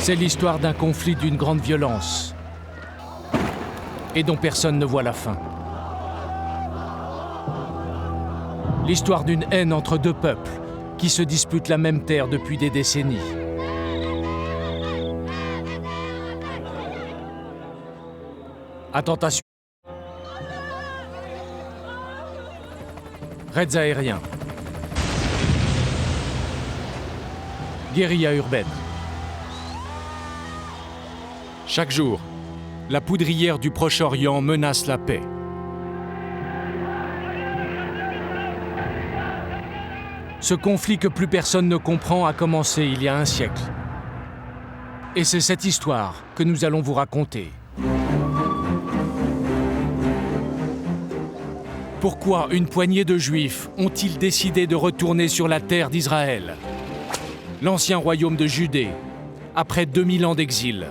C'est l'histoire d'un conflit d'une grande violence et dont personne ne voit la fin. L'histoire d'une haine entre deux peuples qui se disputent la même terre depuis des décennies. Attentats, raids aériens, guérilla urbaine. Chaque jour, la poudrière du Proche-Orient menace la paix. Ce conflit que plus personne ne comprend a commencé il y a un siècle. Et c'est cette histoire que nous allons vous raconter. Pourquoi une poignée de Juifs ont-ils décidé de retourner sur la terre d'Israël, l'ancien royaume de Judée, après 2000 ans d'exil?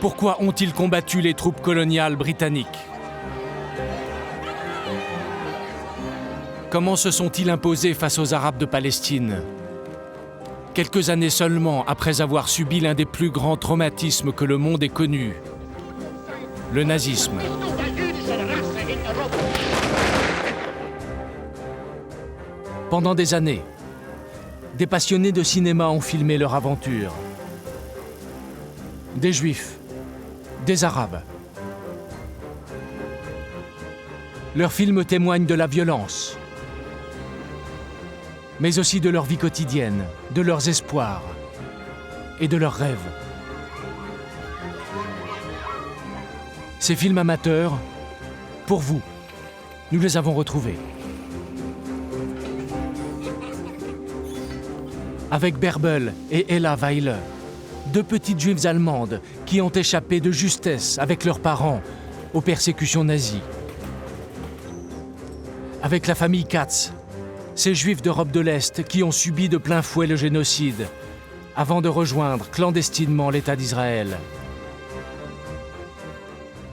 Pourquoi ont-ils combattu les troupes coloniales britanniques? Comment se sont-ils imposés face aux Arabes de Palestine? Quelques années seulement après avoir subi l'un des plus grands traumatismes que le monde ait connu, le nazisme. Pendant des années, des passionnés de cinéma ont filmé leur aventure. Des Juifs, des Arabes. Leurs films témoignent de la violence, mais aussi de leur vie quotidienne, de leurs espoirs et de leurs rêves. Ces films amateurs, pour vous, nous les avons retrouvés. Avec Bärbel et Ella Weiler, deux petites juives allemandes qui ont échappé de justesse avec leurs parents aux persécutions nazies. Avec la famille Katz, ces juifs d'Europe de l'Est qui ont subi de plein fouet le génocide avant de rejoindre clandestinement l'État d'Israël.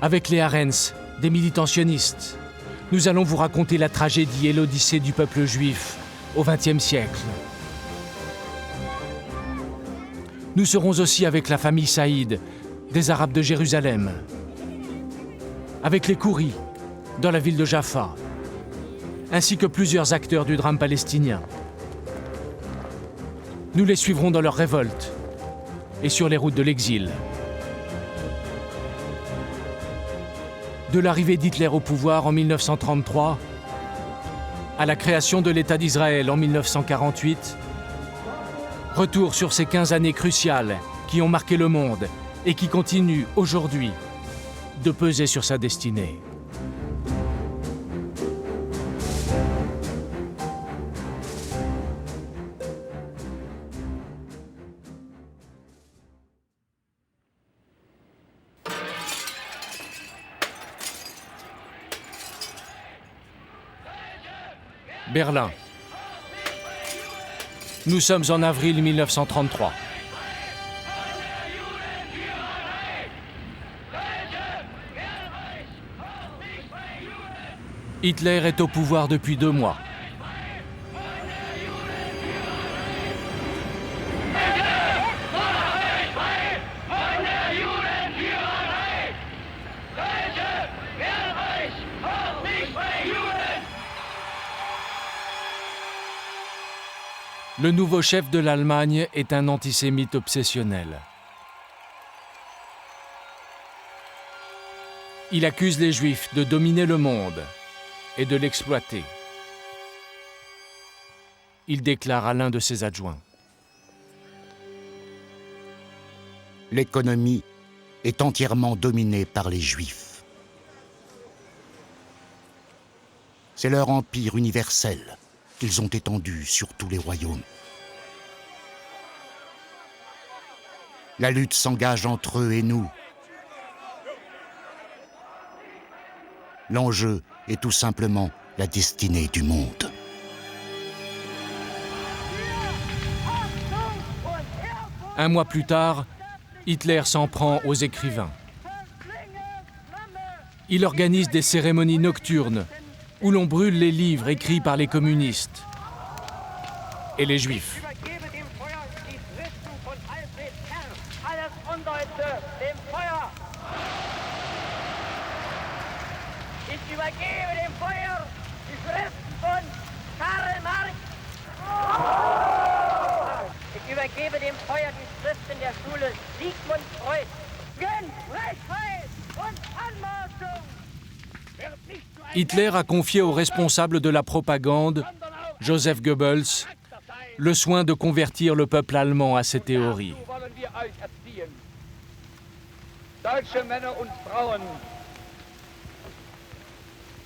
Avec les Arens, des militants sionistes, nous allons vous raconter la tragédie et l'odyssée du peuple juif au XXe siècle. Nous serons aussi avec la famille Saïd, des Arabes de Jérusalem. Avec les Khouris, dans la ville de Jaffa, ainsi que plusieurs acteurs du drame palestinien. Nous les suivrons dans leur révolte et sur les routes de l'exil. De l'arrivée d'Hitler au pouvoir en 1933 à la création de l'État d'Israël en 1948, retour sur ces 15 années cruciales qui ont marqué le monde et qui continuent aujourd'hui de peser sur sa destinée. Berlin. Nous sommes en avril 1933. Hitler est au pouvoir depuis 2 mois. Le nouveau chef de l'Allemagne est un antisémite obsessionnel. Il accuse les Juifs de dominer le monde et de l'exploiter. Il déclare à l'un de ses adjoints: l'économie est entièrement dominée par les Juifs. C'est leur empire universel qu'ils ont étendu sur tous les royaumes. La lutte s'engage entre eux et nous. L'enjeu est tout simplement la destinée du monde. Un mois plus tard, Hitler s'en prend aux écrivains. Il organise des cérémonies nocturnes où l'on brûle les livres écrits par les communistes et les Juifs. Ich übergebe dem Feuer die Schriften von Karl Marx. Ich übergebe dem Feuer die Schriften der Schule Sigmund Freud. Gegen Frechheit und Anmaßung wird nicht nur ein Hitler a confié au responsable de la propagande, Joseph Goebbels, le soin de convertir le peuple allemand à ses théories. Dazu wollen wir euch erziehen. Deutsche Männer und Frauen,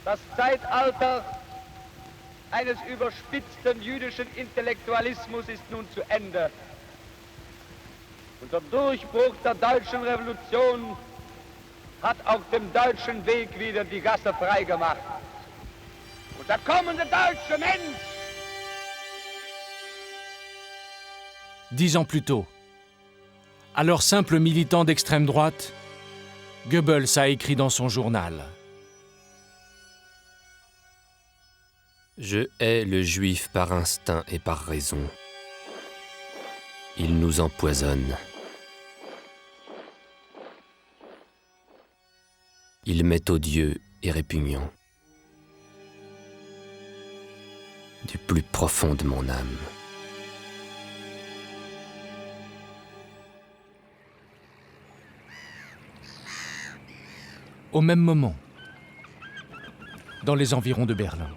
das Zeitalter eines überspitzten jüdischen Intellektualismus ist nun zu Ende. Und der Durchbruch der deutschen Revolution hat auch dem deutschen Weg wieder die Gasse freigemacht. Und der kommende deutsche Mensch 10 ans plus tôt, alors simple militant d'extrême droite, Goebbels a écrit dans son journal « Je hais le juif par instinct et par raison. Il nous empoisonne. Il m'est odieux et répugnant. Du plus profond de mon âme. » Au même moment, dans les environs de Berlin.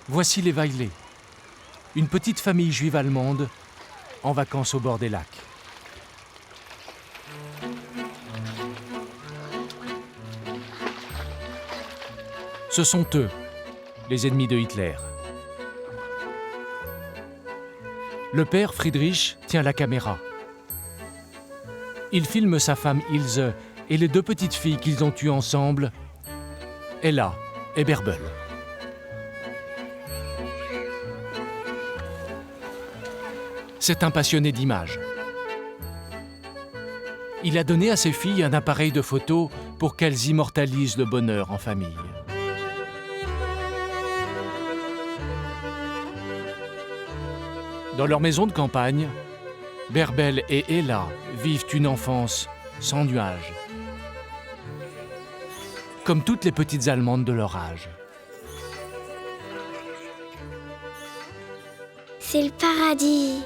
Voici les Weillet, une petite famille juive allemande en vacances au bord des lacs. Ce sont eux, les ennemis de Hitler. Le père Friedrich tient la caméra. Il filme sa femme Ilse et les 2 petites filles qu'ils ont eues ensemble, Ella et Bärbel. C'est un passionné d'images. Il a donné à ses filles un appareil de photo pour qu'elles immortalisent le bonheur en famille. Dans leur maison de campagne, Bärbel et Ella vivent une enfance sans nuages, comme toutes les petites Allemandes de leur âge. C'est le paradis.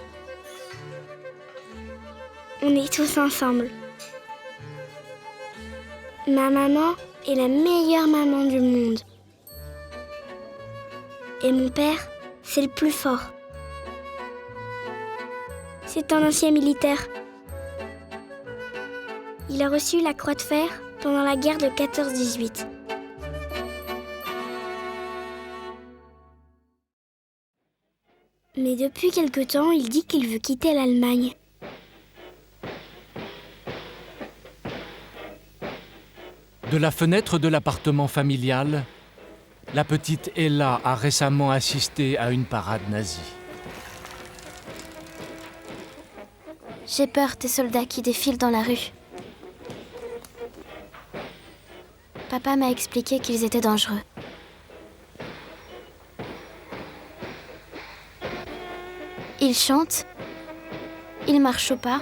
On est tous ensemble. Ma maman est la meilleure maman du monde. Et mon père, c'est le plus fort. C'est un ancien militaire. Il a reçu la Croix de Fer pendant la guerre de 14-18. Mais depuis quelque temps, il dit qu'il veut quitter l'Allemagne. De la fenêtre de l'appartement familial, la petite Ella a récemment assisté à une parade nazie. J'ai peur des soldats qui défilent dans la rue. Papa m'a expliqué qu'ils étaient dangereux. Ils chantent, ils marchent au pas,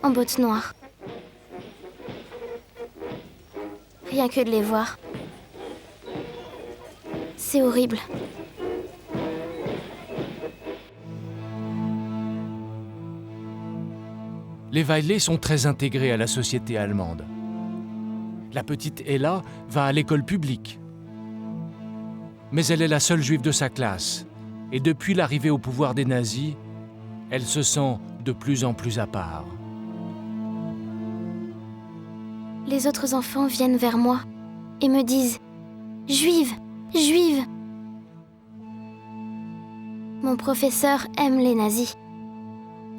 en bottes noires. Rien que de les voir. C'est horrible. Les Weillet sont très intégrés à la société allemande. La petite Ella va à l'école publique. Mais elle est la seule juive de sa classe. Et depuis l'arrivée au pouvoir des nazis, elle se sent de plus en plus à part. Les autres enfants viennent vers moi et me disent « Juive, juive !» Mon professeur aime les nazis.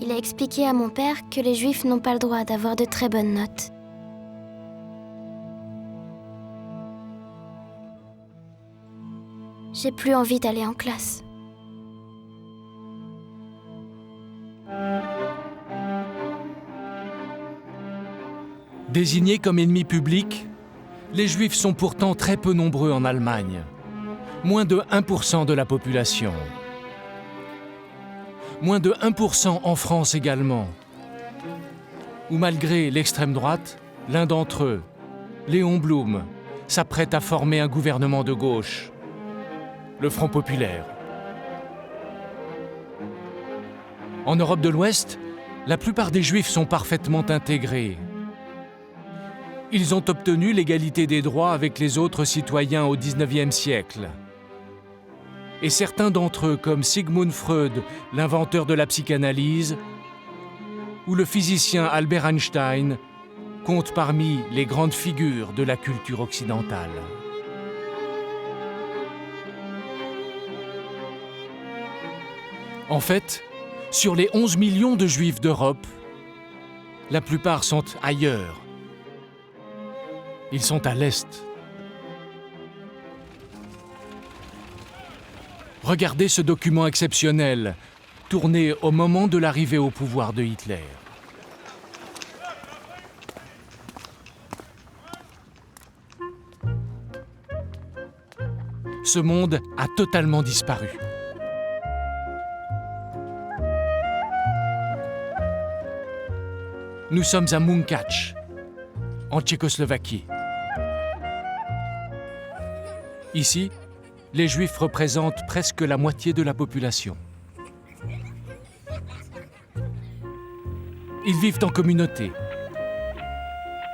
Il a expliqué à mon père que les juifs n'ont pas le droit d'avoir de très bonnes notes. J'ai plus envie d'aller en classe. Désignés comme ennemis publics, les Juifs sont pourtant très peu nombreux en Allemagne. Moins de 1% de la population. Moins de 1% en France également. où malgré l'extrême droite, l'un d'entre eux, Léon Blum, s'apprête à former un gouvernement de gauche, le Front populaire. En Europe de l'Ouest, la plupart des Juifs sont parfaitement intégrés. Ils ont obtenu l'égalité des droits avec les autres citoyens au XIXe siècle. Et certains d'entre eux, comme Sigmund Freud, l'inventeur de la psychanalyse, ou le physicien Albert Einstein, comptent parmi les grandes figures de la culture occidentale. En fait, sur les 11 millions de Juifs d'Europe, la plupart sont ailleurs. Ils sont à l'Est. Regardez ce document exceptionnel, tourné au moment de l'arrivée au pouvoir de Hitler. Ce monde a totalement disparu. Nous sommes à Munkacs, en Tchécoslovaquie. Ici, les Juifs représentent presque la moitié de la population. Ils vivent en communauté,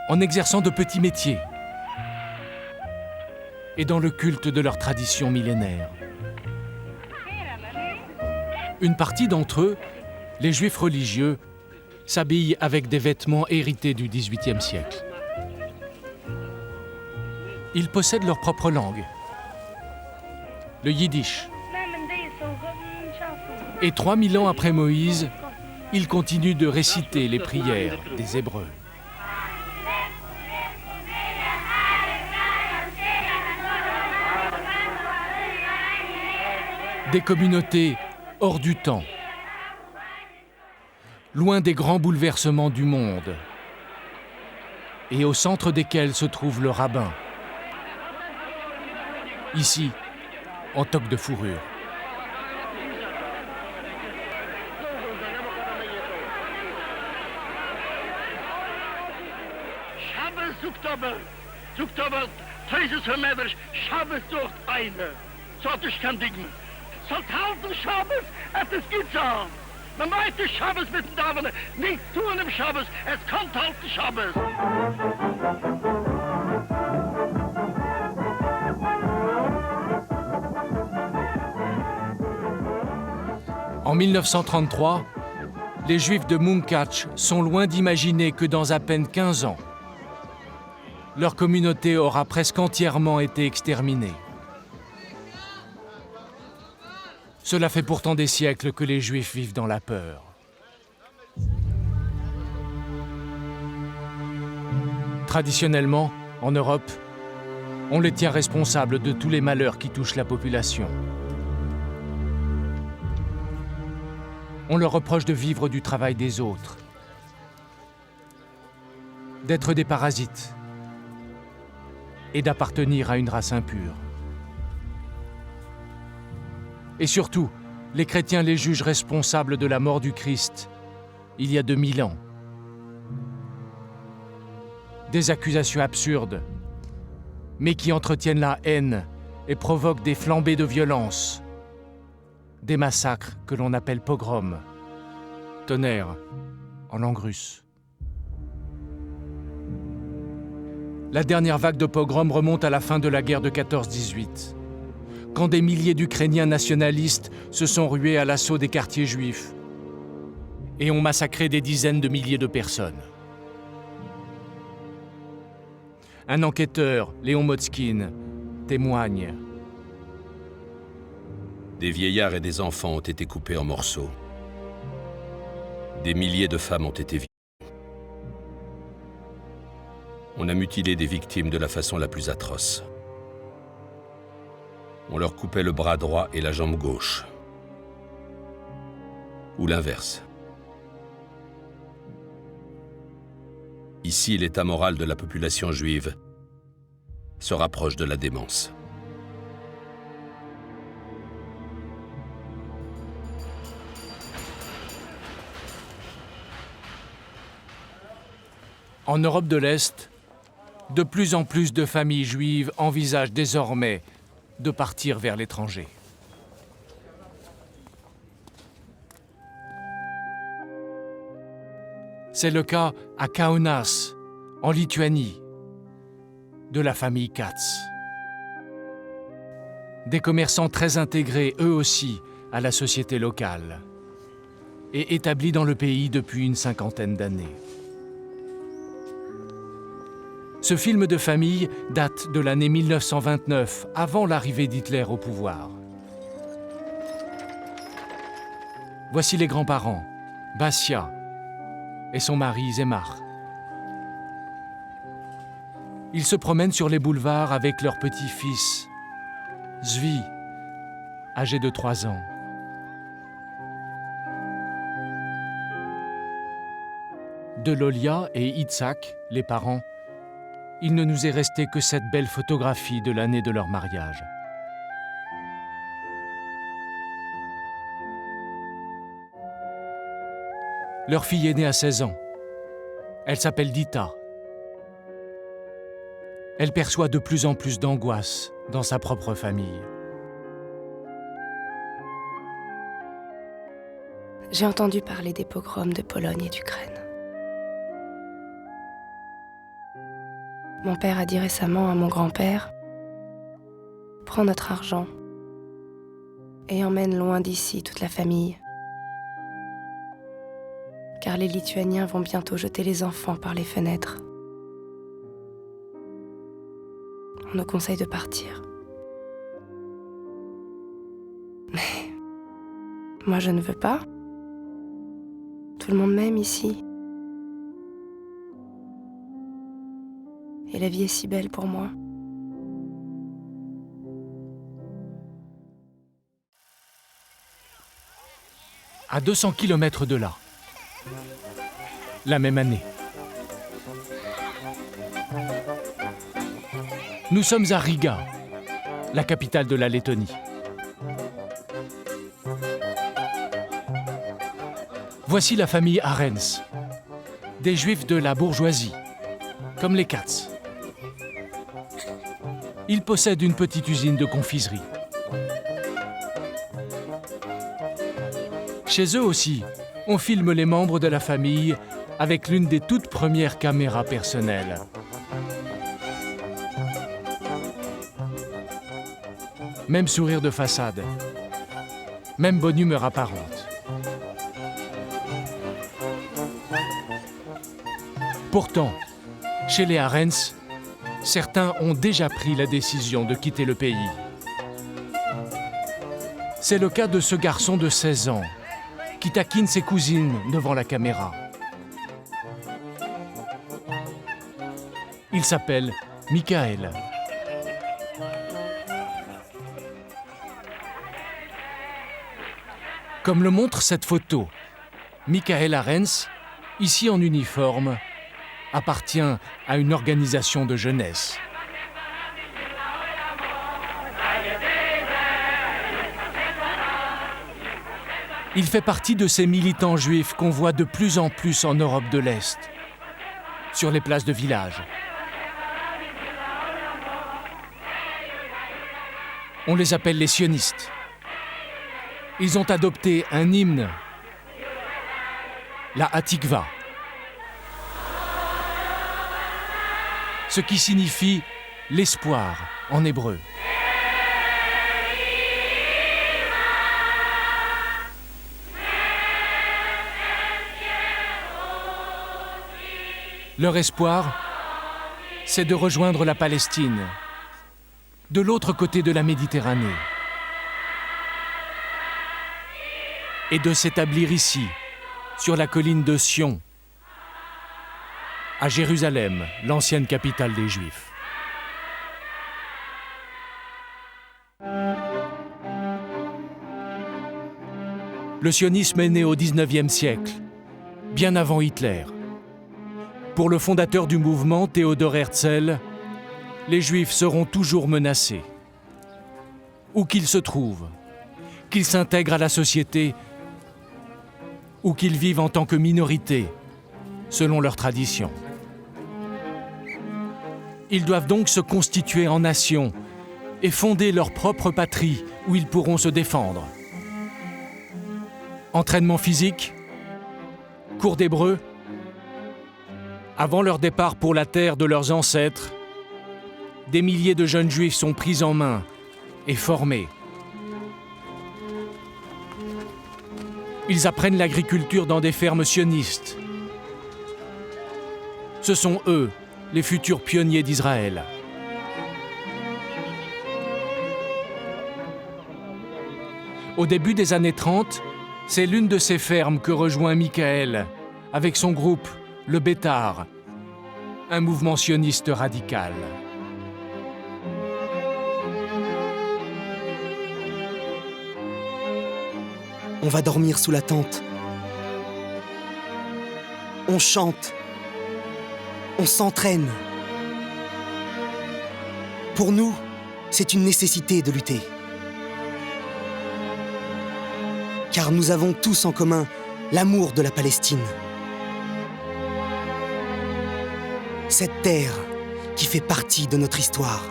en exerçant de petits métiers et dans le culte de leur tradition millénaire. Une partie d'entre eux, les Juifs religieux, s'habillent avec des vêtements hérités du XVIIIe siècle. Ils possèdent leur propre langue, le yiddish. Et 3000 ans après Moïse, ils continuent de réciter les prières des Hébreux. Des communautés hors du temps, loin des grands bouleversements du monde, et au centre desquels se trouve le rabbin, ici, en toque de fourrure. Shabbos zoekt aber, Teuses vermeerders, Shabbos durch eine. Sollte ich kann dingen. Sollt halten Shabbos, es gibt so. Man meint die Shabbos mit den Damen, nicht tun im Shabbos, es kommt halten Shabbos. En 1933, les Juifs de Munkacs sont loin d'imaginer que dans à peine 15 ans, leur communauté aura presque entièrement été exterminée. Cela fait pourtant des siècles que les Juifs vivent dans la peur. Traditionnellement, en Europe, on les tient responsables de tous les malheurs qui touchent la population. On leur reproche de vivre du travail des autres, d'être des parasites et d'appartenir à une race impure. Et surtout, les chrétiens les jugent responsables de la mort du Christ, il y a 2000 ans. Des accusations absurdes, mais qui entretiennent la haine et provoquent des flambées de violence, des massacres que l'on appelle pogroms, tonnerre en langue russe. La dernière vague de pogroms remonte à la fin de la guerre de 14-18. Quand des milliers d'Ukrainiens nationalistes se sont rués à l'assaut des quartiers juifs et ont massacré des dizaines de milliers de personnes. Un enquêteur, Léon Motzkin, témoigne. Des vieillards et des enfants ont été coupés en morceaux. Des milliers de femmes ont été violées. On a mutilé des victimes de la façon la plus atroce. On leur coupait le bras droit et la jambe gauche. Ou l'inverse. Ici, l'état moral de la population juive se rapproche de la démence. En Europe de l'Est, de plus en plus de familles juives envisagent désormais de partir vers l'étranger. C'est le cas à Kaunas, en Lituanie, de la famille Katz. Des commerçants très intégrés, eux aussi, à la société locale, et établis dans le pays depuis une 50aine d'années. Ce film de famille date de l'année 1929, avant l'arrivée d'Hitler au pouvoir. Voici les grands-parents, Basia et son mari Zemar. Ils se promènent sur les boulevards avec leur petit-fils, Zvi, âgé de 3 ans. De Lolia et Itzhak, les parents, il ne nous est resté que cette belle photographie de l'année de leur mariage. Leur fille est née à 16 ans. Elle s'appelle Dita. Elle perçoit de plus en plus d'angoisse dans sa propre famille. J'ai entendu parler des pogroms de Pologne et d'Ukraine. Mon père a dit récemment à mon grand-père « Prends notre argent et emmène loin d'ici toute la famille. Car les Lituaniens vont bientôt jeter les enfants par les fenêtres. On nous conseille de partir. Mais moi je ne veux pas. Tout le monde m'aime ici. Et la vie est si belle pour moi. À 200 km de là, la même année, nous sommes à Riga, la capitale de la Lettonie. Voici la famille Arens, des Juifs de la bourgeoisie, comme les Katz. Ils possèdent une petite usine de confiserie. Chez eux aussi, on filme les membres de la famille avec l'une des toutes premières caméras personnelles. Même sourire de façade, même bonne humeur apparente. Pourtant, chez les Arens, certains ont déjà pris la décision de quitter le pays. C'est le cas de ce garçon de 16 ans qui taquine ses cousines devant la caméra. Il s'appelle Michael. Comme le montre cette photo, Michael Arens, ici en uniforme, appartient à une organisation de jeunesse. Il fait partie de ces militants juifs qu'on voit de plus en plus en Europe de l'Est, sur les places de village. On les appelle les sionistes. Ils ont adopté un hymne, la Hatikva, ce qui signifie l'espoir en hébreu. Leur espoir, c'est de rejoindre la Palestine, de l'autre côté de la Méditerranée, et de s'établir ici, sur la colline de Sion, à Jérusalem, l'ancienne capitale des Juifs. Le sionisme est né au XIXe siècle, bien avant Hitler. Pour le fondateur du mouvement, Théodore Herzl, les Juifs seront toujours menacés. Où qu'ils se trouvent, qu'ils s'intègrent à la société ou qu'ils vivent en tant que minorité, selon leurs traditions. Ils doivent donc se constituer en nation et fonder leur propre patrie où ils pourront se défendre. Entraînement physique, cours d'hébreu. Avant leur départ pour la terre de leurs ancêtres, des milliers de jeunes juifs sont pris en main et formés. Ils apprennent l'agriculture dans des fermes sionistes. Ce sont eux, les futurs pionniers d'Israël. Au début des années 30, c'est l'une de ces fermes que rejoint Michael, avec son groupe, le Bétar, un mouvement sioniste radical. On va dormir sous la tente. On chante. On s'entraîne. Pour nous, c'est une nécessité de lutter. Car nous avons tous en commun l'amour de la Palestine. Cette terre qui fait partie de notre histoire.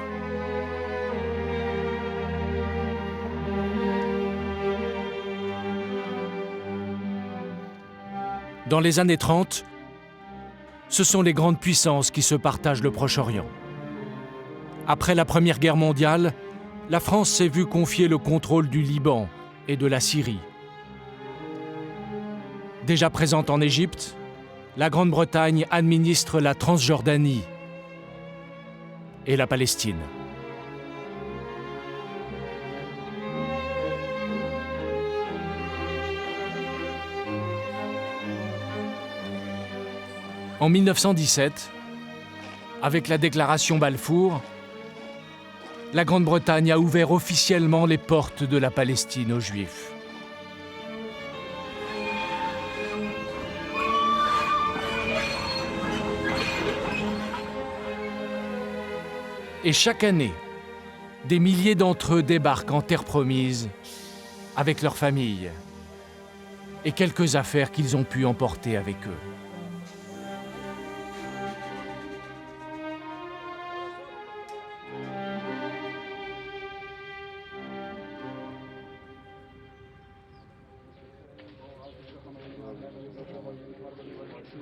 Dans les années 30, ce sont les grandes puissances qui se partagent le Proche-Orient. Après la Première Guerre mondiale, la France s'est vue confier le contrôle du Liban et de la Syrie. Déjà présente en Égypte, la Grande-Bretagne administre la Transjordanie et la Palestine. En 1917, avec la déclaration Balfour, la Grande-Bretagne a ouvert officiellement les portes de la Palestine aux Juifs. Et chaque année, des milliers d'entre eux débarquent en terre promise avec leurs familles et quelques affaires qu'ils ont pu emporter avec eux.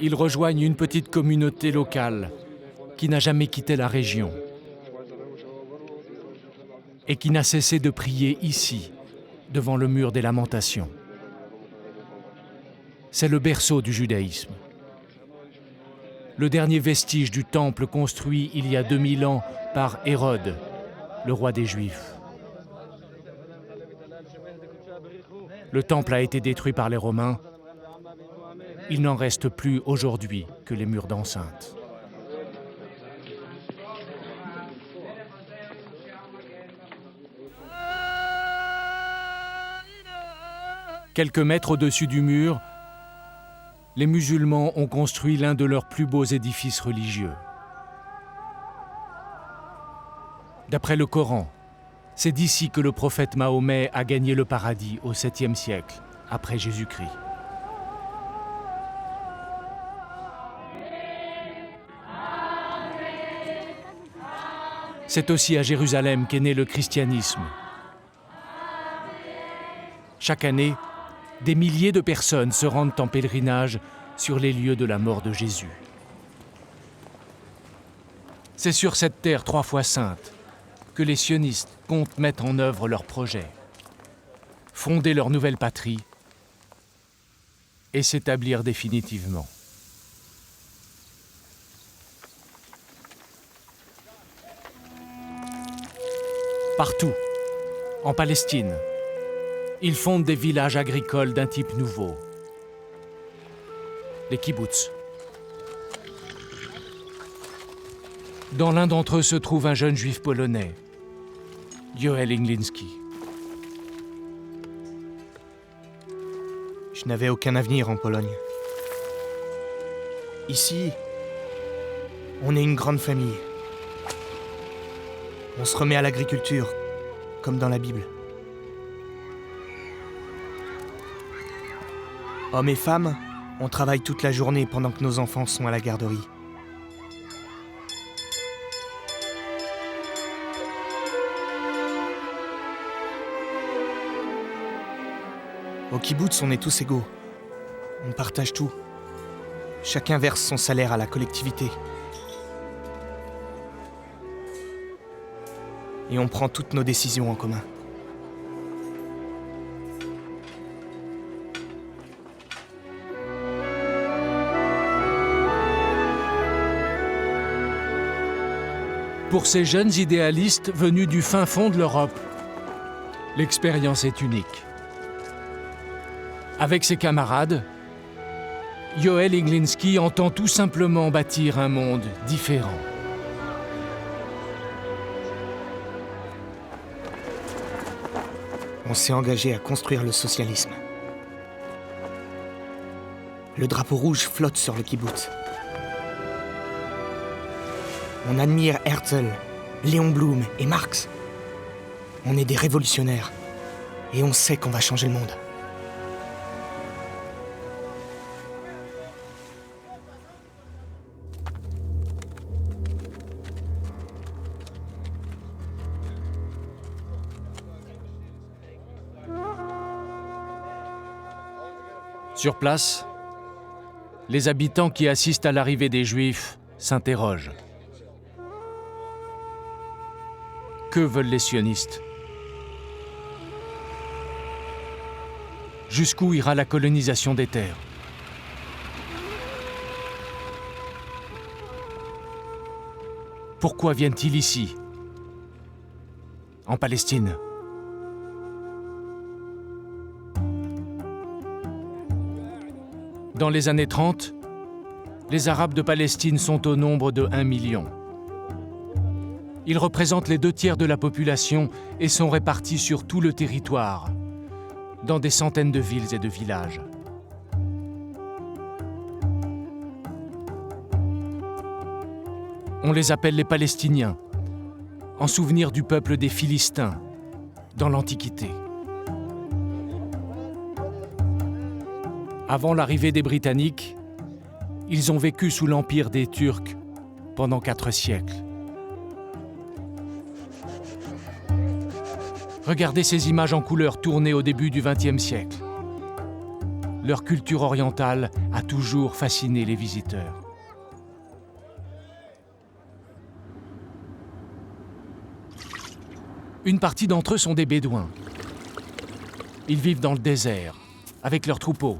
Ils rejoignent une petite communauté locale qui n'a jamais quitté la région et qui n'a cessé de prier ici, devant le mur des lamentations. C'est le berceau du judaïsme. Le dernier vestige du temple construit il y a 2000 ans par Hérode, le roi des Juifs. Le temple a été détruit par les Romains. Il n'en reste plus aujourd'hui que les murs d'enceinte. Quelques mètres au-dessus du mur, les musulmans ont construit l'un de leurs plus beaux édifices religieux. D'après le Coran, c'est d'ici que le prophète Mahomet a gagné le paradis au 7e siècle, après Jésus-Christ. C'est aussi à Jérusalem qu'est né le christianisme. Chaque année, des milliers de personnes se rendent en pèlerinage sur les lieux de la mort de Jésus. C'est sur cette terre 3 fois sainte que les sionistes comptent mettre en œuvre leurs projets, fonder leur nouvelle patrie et s'établir définitivement. Partout, en Palestine, ils fondent des villages agricoles d'un type nouveau, les kibbutz. Dans l'un d'entre eux se trouve un jeune juif polonais, Joel Inglinski. Je n'avais aucun avenir en Pologne. Ici, on est une grande famille. On se remet à l'agriculture, comme dans la Bible. Hommes et femmes, on travaille toute la journée pendant que nos enfants sont à la garderie. Au kibbutz, on est tous égaux. On partage tout. Chacun verse son salaire à la collectivité. Et on prend toutes nos décisions en commun. Pour ces jeunes idéalistes venus du fin fond de l'Europe, l'expérience est unique. Avec ses camarades, Yoel Iglinski entend tout simplement bâtir un monde différent. On s'est engagé à construire le socialisme. Le drapeau rouge flotte sur le kibbutz. On admire Herzl, Léon Blum et Marx. On est des révolutionnaires. Et on sait qu'on va changer le monde. Sur place, les habitants qui assistent à l'arrivée des Juifs s'interrogent. Que veulent les sionistes? Jusqu'où ira la colonisation des terres? Pourquoi viennent-ils ici, en Palestine? Dans les années 30, les Arabes de Palestine sont au nombre de 1 million. Ils représentent les 2/3 de la population et sont répartis sur tout le territoire, dans des centaines de villes et de villages. On les appelle les Palestiniens, en souvenir du peuple des Philistins, dans l'Antiquité. Avant l'arrivée des Britanniques, ils ont vécu sous l'empire des Turcs pendant 4 siècles. Regardez ces images en couleur tournées au début du XXe siècle. Leur culture orientale a toujours fasciné les visiteurs. Une partie d'entre eux sont des Bédouins. Ils vivent dans le désert, avec leurs troupeaux.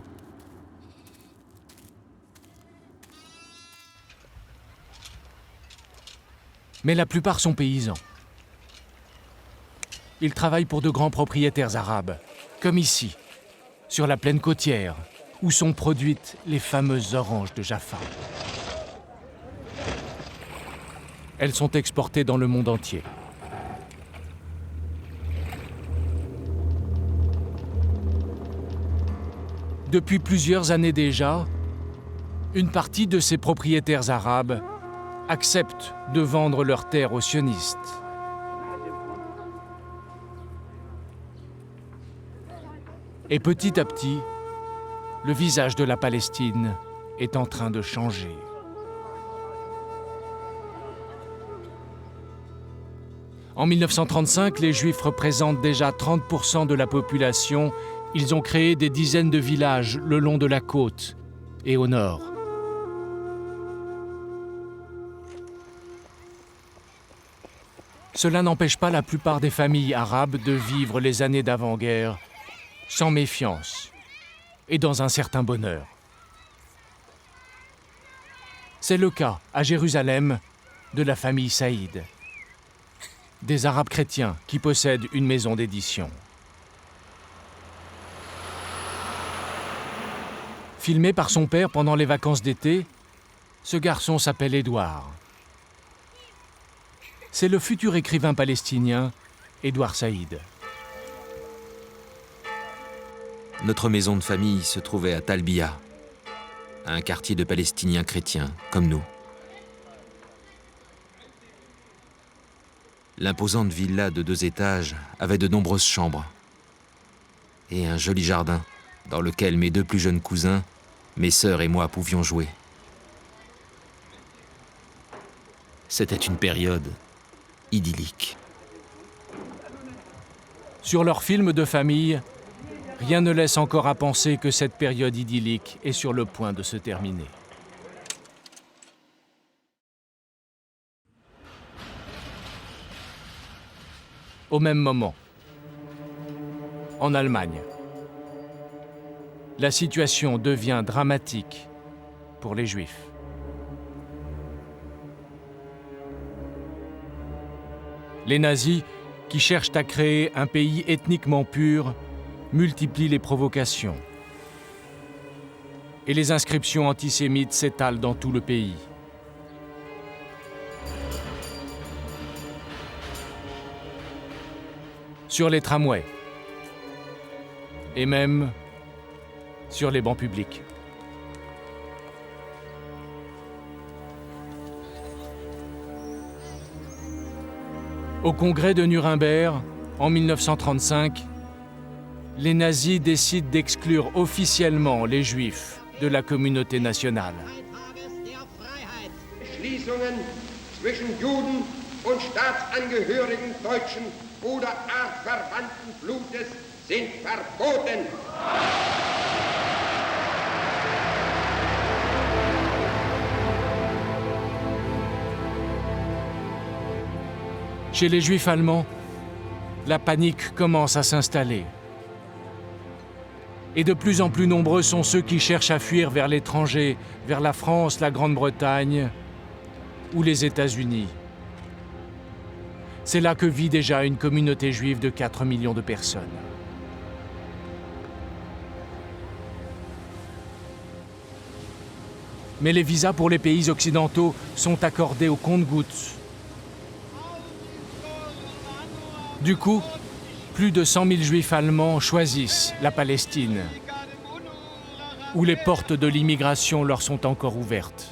Mais la plupart sont paysans. Ils travaillent pour de grands propriétaires arabes, comme ici, sur la plaine côtière, où sont produites les fameuses oranges de Jaffa. Elles sont exportées dans le monde entier. Depuis plusieurs années déjà, une partie de ces propriétaires arabes acceptent de vendre leurs terres aux sionistes. Et petit à petit, le visage de la Palestine est en train de changer. En 1935, les Juifs représentent déjà 30% de la population. Ils ont créé des dizaines de villages le long de la côte et au nord. Cela n'empêche pas la plupart des familles arabes de vivre les années d'avant-guerre sans méfiance et dans un certain bonheur. C'est le cas, à Jérusalem, de la famille Saïd, des Arabes chrétiens qui possèdent une maison d'édition. Filmé par son père pendant les vacances d'été, ce garçon s'appelle Édouard. C'est le futur écrivain palestinien, Édouard Saïd. Notre maison de famille se trouvait à Talbiya, un quartier de Palestiniens chrétiens, comme nous. L'imposante villa de 2 étages avait de nombreuses chambres et un joli jardin dans lequel mes 2 plus jeunes cousins, mes sœurs et moi pouvions jouer. C'était une période idyllique. Sur leurs films de famille, rien ne laisse encore à penser que cette période idyllique est sur le point de se terminer. Au même moment, en Allemagne, la situation devient dramatique pour les Juifs. Les nazis, qui cherchent à créer un pays ethniquement pur, multiplient les provocations. Et les inscriptions antisémites s'étalent dans tout le pays. Sur les tramways. Et même sur les bancs publics. Au congrès de Nuremberg, en 1935, les nazis décident d'exclure officiellement les Juifs de la communauté nationale. Schließungen zwischen Juden und Staatsangehörigen deutschen oder artverwandten Blutes sind verboten. Chez les Juifs allemands, la panique commence à s'installer. Et de plus en plus nombreux sont ceux qui cherchent à fuir vers l'étranger, vers la France, la Grande-Bretagne ou les États-Unis. C'est là que vit déjà une communauté juive de 4 millions de personnes. Mais les visas pour les pays occidentaux sont accordés au compte-gouttes. Du coup, plus de 100 000 Juifs allemands choisissent la Palestine, où les portes de l'immigration leur sont encore ouvertes.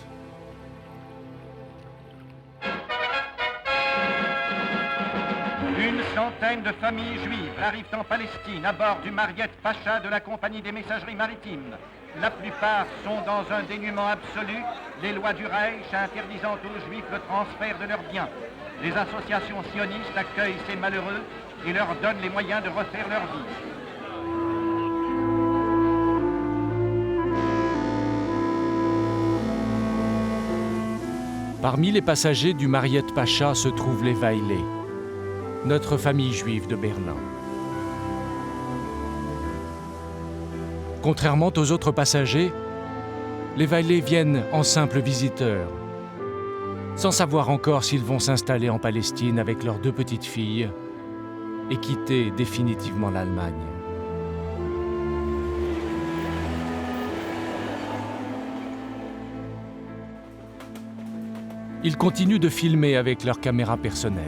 Une centaine de familles juives arrivent en Palestine à bord du Mariette Pacha de la Compagnie des Messageries Maritimes. La plupart sont dans un dénuement absolu, les lois du Reich interdisant aux Juifs le transfert de leurs biens. Les associations sionistes accueillent ces malheureux et leur donnent les moyens de refaire leur vie. Parmi les passagers du Mariette Pacha se trouvent les Weillet, notre famille juive de Berlin. Contrairement aux autres passagers, les Weillet viennent en simples visiteurs, sans savoir encore s'ils vont s'installer en Palestine avec leurs 2 petites filles et quitter définitivement l'Allemagne. Ils continuent de filmer avec leur caméra personnelle.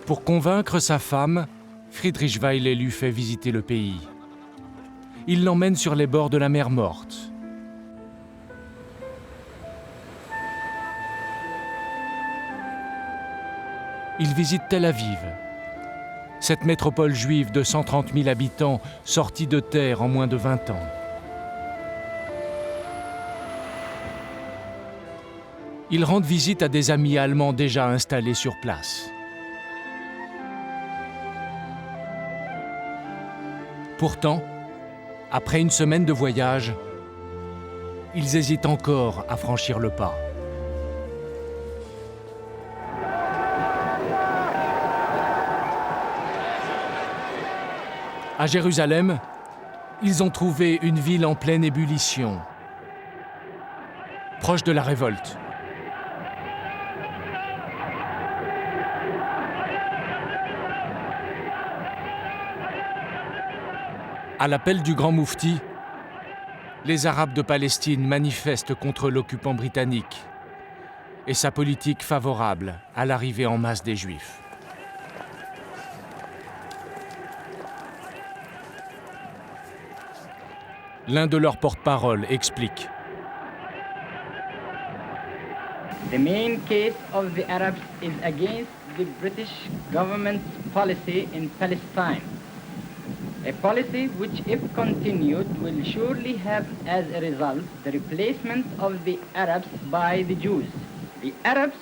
Pour convaincre sa femme, Friedrich Weillet lui fait visiter le pays. Il l'emmène sur les bords de la mer Morte. Il visite Tel Aviv, cette métropole juive de 130 000 habitants sortie de terre en moins de 20 ans. Ils rendent visite à des amis allemands déjà installés sur place. Pourtant, après une semaine de voyage, ils hésitent encore à franchir le pas. À Jérusalem, ils ont trouvé une ville en pleine ébullition, proche de la révolte. À l'appel du grand moufti, les Arabes de Palestine manifestent contre l'occupant britannique et sa politique favorable à l'arrivée en masse des Juifs. L'un de leurs porte-parole explique. The main case of the Arabs is against the British government's policy in Palestine. A policy which, if continued, will surely have as a result the replacement of the Arabs by the Jews. The Arabs,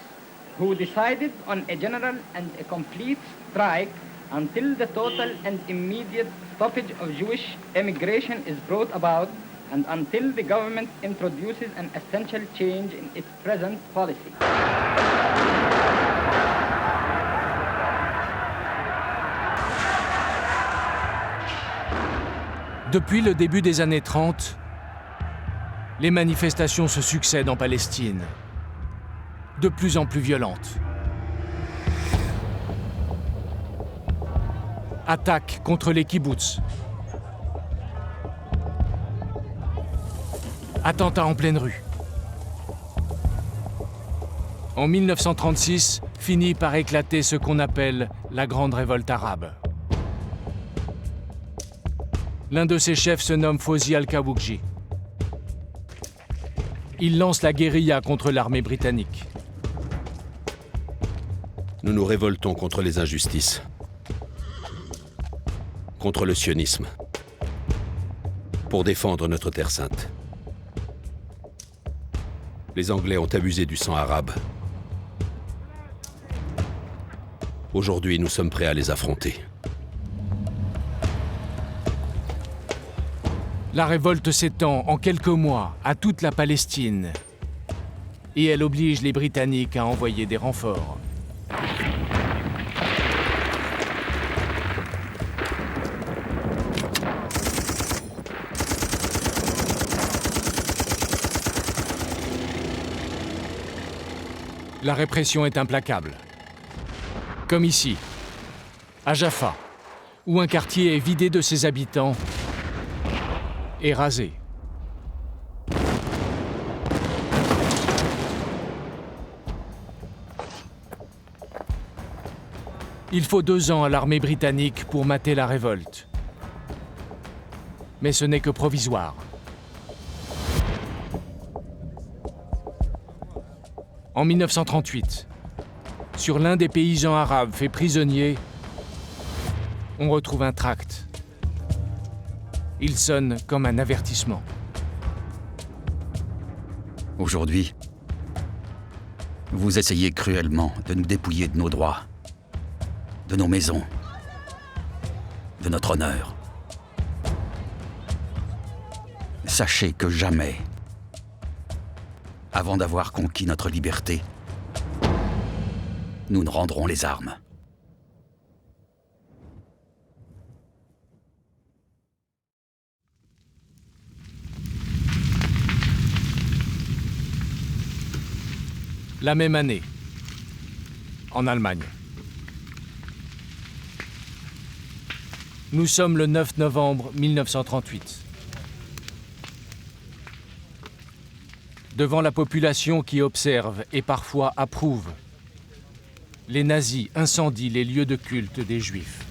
who decided on a general and a complete strike until the total and immediate stoppage of Jewish immigration is brought about and until the government introduces an essential change in its present policy. Depuis le début des années 30, les manifestations se succèdent en Palestine, de plus en plus violentes. Attaques contre les kibboutz. Attentats en pleine rue. En 1936, finit par éclater ce qu'on appelle la Grande Révolte arabe. L'un de ses chefs se nomme Fawzi al-Kawukji. Il lance la guérilla contre l'armée britannique. Nous nous révoltons contre les injustices, contre le sionisme, pour défendre notre terre sainte. Les Anglais ont abusé du sang arabe. Aujourd'hui, nous sommes prêts à les affronter. La révolte s'étend en quelques mois à toute la Palestine et elle oblige les Britanniques à envoyer des renforts. La répression est implacable. Comme ici, à Jaffa, où un quartier est vidé de ses habitants et rasé. Il faut 2 ans à l'armée britannique pour mater la révolte. Mais ce n'est que provisoire. En 1938, sur l'un des paysans arabes faits prisonniers, on retrouve un tract. Il sonne comme un avertissement. Aujourd'hui, vous essayez cruellement de nous dépouiller de nos droits, de nos maisons, de notre honneur. Sachez que jamais, avant d'avoir conquis notre liberté, nous ne rendrons les armes. La même année, en Allemagne. Nous sommes le 9 novembre 1938. Devant la population qui observe et parfois approuve, les nazis incendient les lieux de culte des Juifs.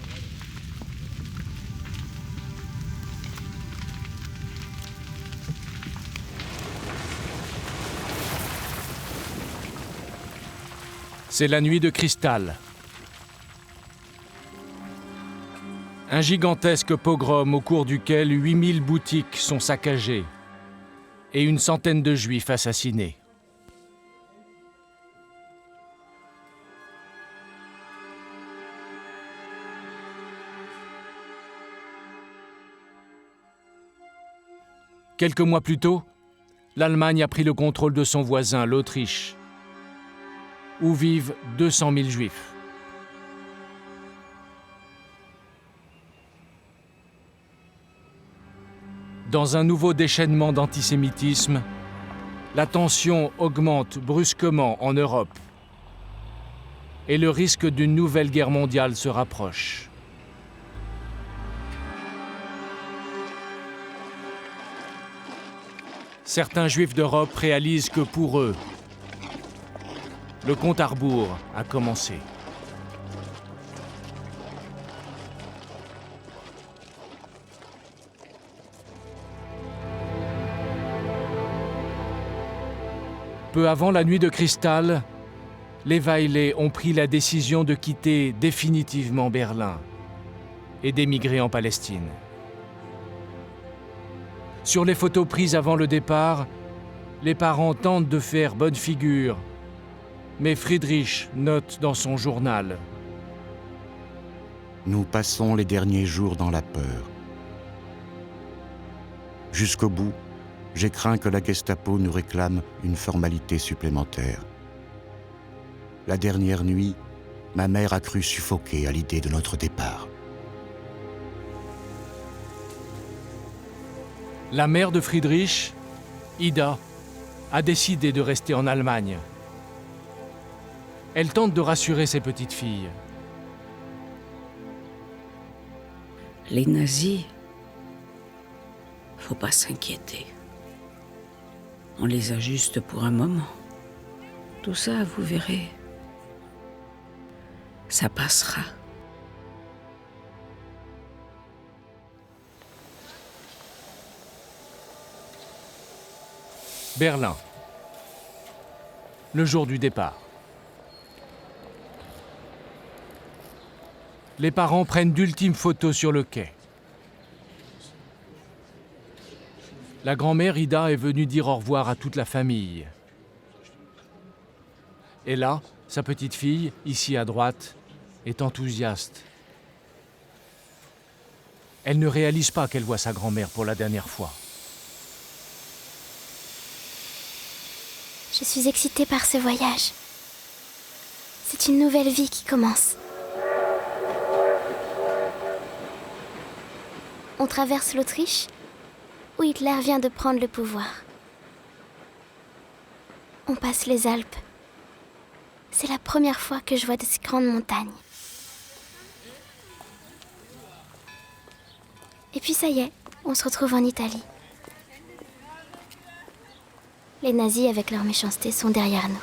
C'est la nuit de cristal. Un gigantesque pogrom au cours duquel 8000 boutiques sont saccagées et une centaine de Juifs assassinés. Quelques mois plus tôt, l'Allemagne a pris le contrôle de son voisin, l'Autriche, où vivent 200 000 Juifs. Dans un nouveau déchaînement d'antisémitisme, la tension augmente brusquement en Europe et le risque d'une nouvelle guerre mondiale se rapproche. Certains Juifs d'Europe réalisent que pour eux, le compte à rebours a commencé. Peu avant la nuit de cristal, les Weillet ont pris la décision de quitter définitivement Berlin et d'émigrer en Palestine. Sur les photos prises avant le départ, les parents tentent de faire bonne figure, mais Friedrich note dans son journal : Nous passons les derniers jours dans la peur. Jusqu'au bout, j'ai craint que la Gestapo nous réclame une formalité supplémentaire. La dernière nuit, ma mère a cru suffoquer à l'idée de notre départ. La mère de Friedrich, Ida, a décidé de rester en Allemagne. Elle tente de rassurer ses petites filles. Les nazis, faut pas s'inquiéter. On les a juste pour un moment. Tout ça, vous verrez, ça passera. Berlin. Le jour du départ. Les parents prennent d'ultimes photos sur le quai. La grand-mère Ida est venue dire au revoir à toute la famille. Et là, sa petite fille, ici à droite, est enthousiaste. Elle ne réalise pas qu'elle voit sa grand-mère pour la dernière fois. Je suis excitée par ce voyage. C'est une nouvelle vie qui commence. On traverse l'Autriche, où Hitler vient de prendre le pouvoir. On passe les Alpes. C'est la première fois que je vois de ces grandes montagnes. Et puis ça y est, on se retrouve en Italie. Les nazis avec leur méchanceté sont derrière nous.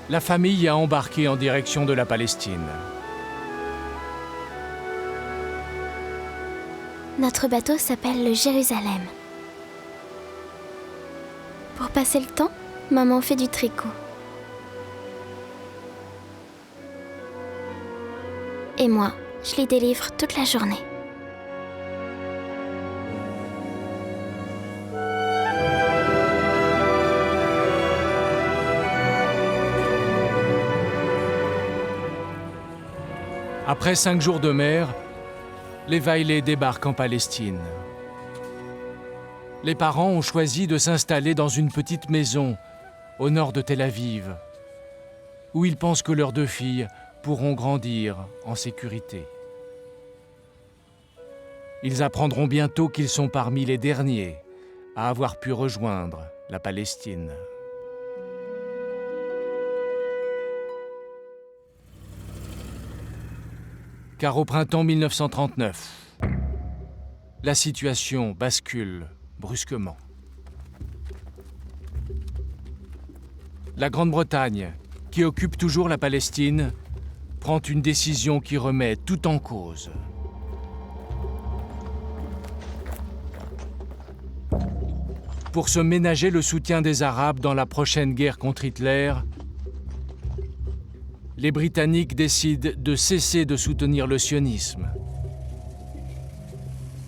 La famille a embarqué en direction de la Palestine. Notre bateau s'appelle le Jérusalem. Pour passer le temps, maman fait du tricot. Et moi, je les délivre toute la journée. Après 5 jours de mer, les Weiley débarquent en Palestine. Les parents ont choisi de s'installer dans une petite maison au nord de Tel Aviv, où ils pensent que leurs 2 filles pourront grandir en sécurité. Ils apprendront bientôt qu'ils sont parmi les derniers à avoir pu rejoindre la Palestine. Car au printemps 1939, la situation bascule brusquement. La Grande-Bretagne, qui occupe toujours la Palestine, prend une décision qui remet tout en cause. Pour se ménager le soutien des Arabes dans la prochaine guerre contre Hitler, les Britanniques décident de cesser de soutenir le sionisme,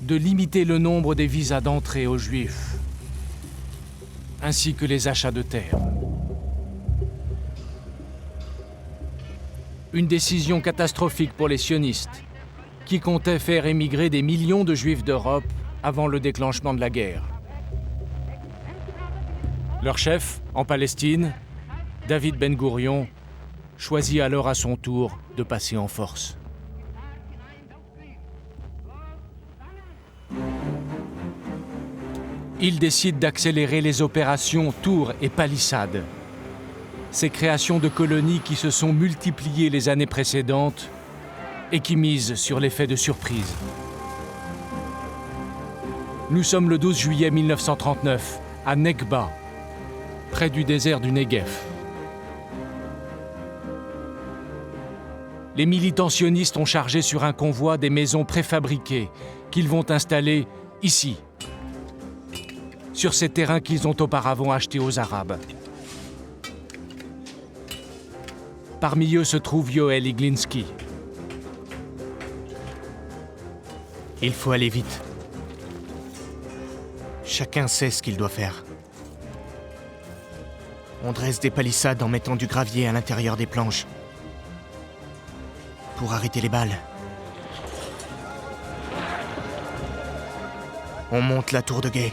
de limiter le nombre des visas d'entrée aux Juifs, ainsi que les achats de terres. Une décision catastrophique pour les sionistes, qui comptaient faire émigrer des millions de Juifs d'Europe avant le déclenchement de la guerre. Leur chef, en Palestine, David Ben-Gourion, choisit alors à son tour de passer en force. Il décide d'accélérer les opérations Tours et Palissade, ces créations de colonies qui se sont multipliées les années précédentes et qui misent sur l'effet de surprise. Nous sommes le 12 juillet 1939, à Nekba, près du désert du Negev. Les militants sionistes ont chargé sur un convoi des maisons préfabriquées qu'ils vont installer ici, sur ces terrains qu'ils ont auparavant achetés aux Arabes. Parmi eux se trouve Yoel Iglinski. Il faut aller vite. Chacun sait ce qu'il doit faire. On dresse des palissades en mettant du gravier à l'intérieur des planches. Pour arrêter les balles. On monte la tour de guet.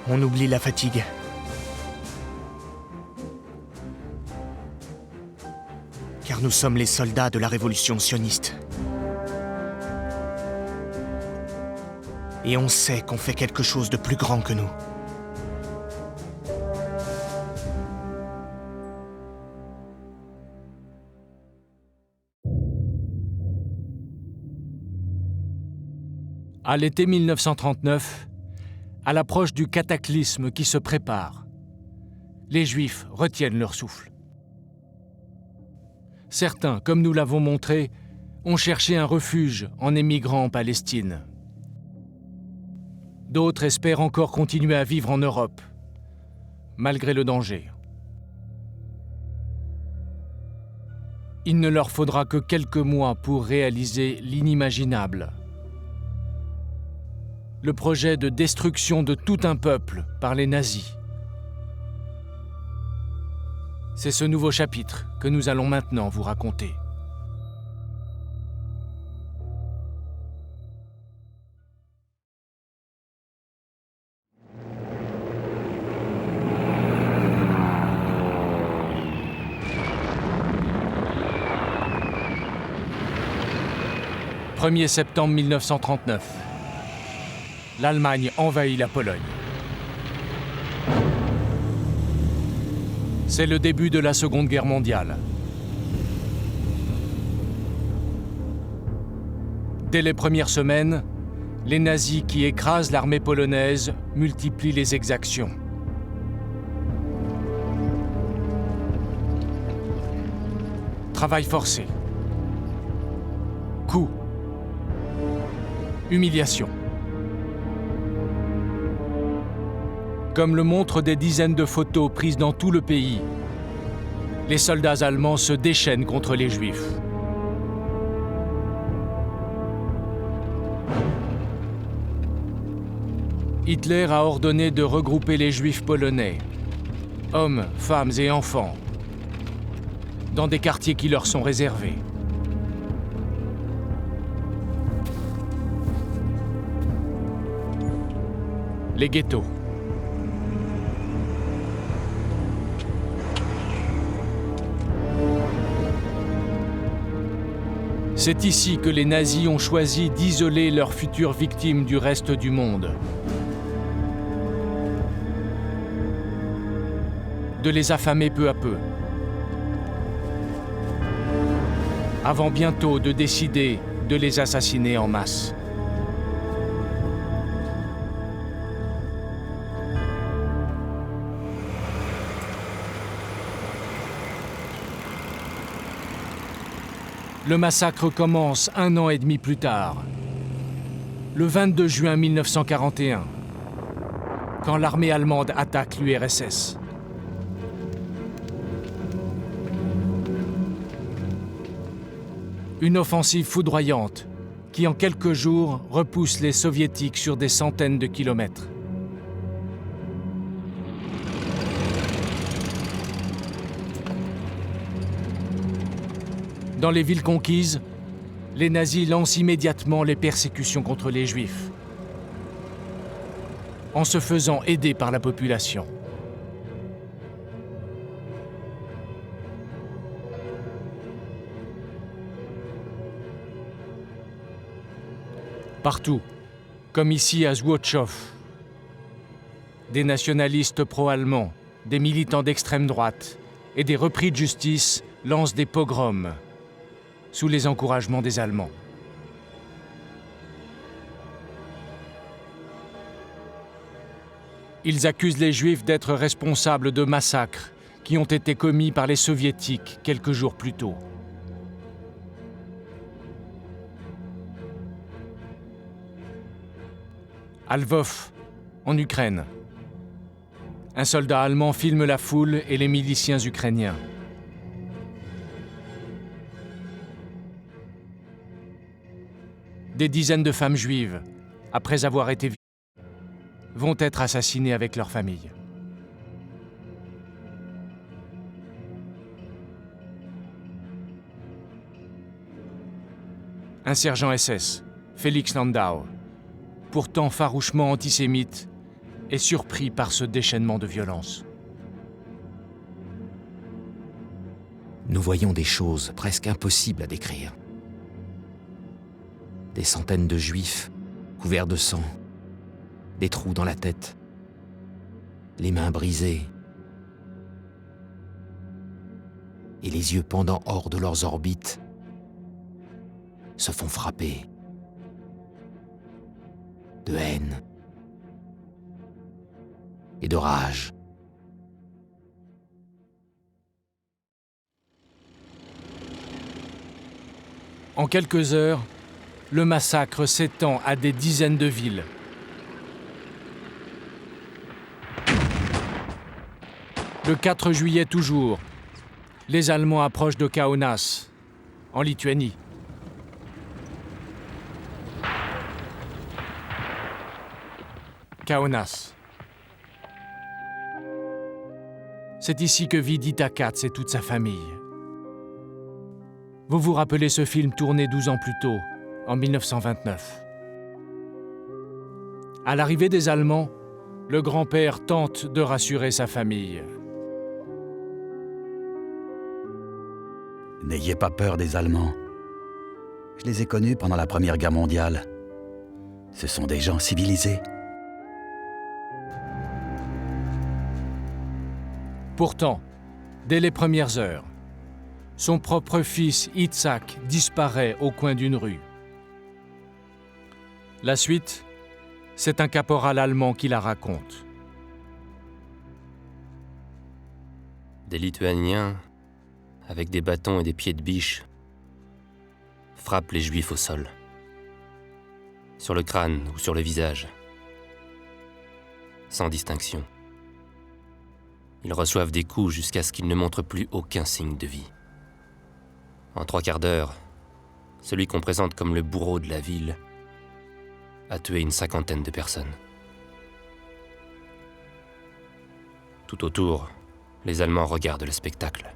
On oublie la fatigue. Car nous sommes les soldats de la révolution sioniste. Et on sait qu'on fait quelque chose de plus grand que nous. À l'été 1939, à l'approche du cataclysme qui se prépare, les Juifs retiennent leur souffle. Certains, comme nous l'avons montré, ont cherché un refuge en émigrant en Palestine. D'autres espèrent encore continuer à vivre en Europe, malgré le danger. Il ne leur faudra que quelques mois pour réaliser l'inimaginable. Le projet de destruction de tout un peuple par les nazis. C'est ce nouveau chapitre que nous allons maintenant vous raconter. « 1er septembre 1939. L'Allemagne envahit la Pologne. C'est le début de la Seconde Guerre mondiale. Dès les premières semaines, les nazis qui écrasent l'armée polonaise multiplient les exactions. Travail forcé. Coups. Humiliation. Comme le montrent des dizaines de photos prises dans tout le pays, les soldats allemands se déchaînent contre les Juifs. Hitler a ordonné de regrouper les Juifs polonais, hommes, femmes et enfants, dans des quartiers qui leur sont réservés. Les ghettos. C'est ici que les nazis ont choisi d'isoler leurs futures victimes du reste du monde. De les affamer peu à peu. Avant bientôt de décider de les assassiner en masse. Le massacre commence 1 an et demi plus tard, le 22 juin 1941, quand l'armée allemande attaque l'URSS. Une offensive foudroyante qui, en quelques jours, repousse les soviétiques sur des centaines de kilomètres. Dans les villes conquises, les nazis lancent immédiatement les persécutions contre les Juifs, en se faisant aider par la population. Partout, comme ici à Złotów, des nationalistes pro-allemands, des militants d'extrême droite et des repris de justice lancent des pogroms sous les encouragements des Allemands. Ils accusent les Juifs d'être responsables de massacres qui ont été commis par les Soviétiques quelques jours plus tôt. À Lvov, en Ukraine, un soldat allemand filme la foule et les miliciens ukrainiens. Des dizaines de femmes juives, après avoir été vont être assassinées avec leur famille. Un sergent SS, Felix Landau, pourtant farouchement antisémite, est surpris par ce déchaînement de violence. Nous voyons des choses presque impossibles à décrire. Des centaines de Juifs, couverts de sang, des trous dans la tête, les mains brisées, et les yeux pendant hors de leurs orbites se font frapper de haine et de rage. En quelques heures, le massacre s'étend à des dizaines de villes. Le 4 juillet toujours, les Allemands approchent de Kaunas, en Lituanie. Kaunas. C'est ici que vit Dieter Katz et toute sa famille. Vous vous rappelez ce film tourné 12 ans plus tôt, en 1929. À l'arrivée des Allemands, le grand-père tente de rassurer sa famille. N'ayez pas peur des Allemands. Je les ai connus pendant la Première Guerre mondiale. Ce sont des gens civilisés. Pourtant, dès les premières heures, son propre fils Itzhak disparaît au coin d'une rue. La suite, c'est un caporal allemand qui la raconte. Des Lituaniens, avec des bâtons et des pieds de biche, frappent les Juifs au sol, sur le crâne ou sur le visage, sans distinction. Ils reçoivent des coups jusqu'à ce qu'ils ne montrent plus aucun signe de vie. En 3 quarts d'heure, celui qu'on présente comme le bourreau de la ville a tué une 50aine de personnes. Tout autour, les Allemands regardent le spectacle.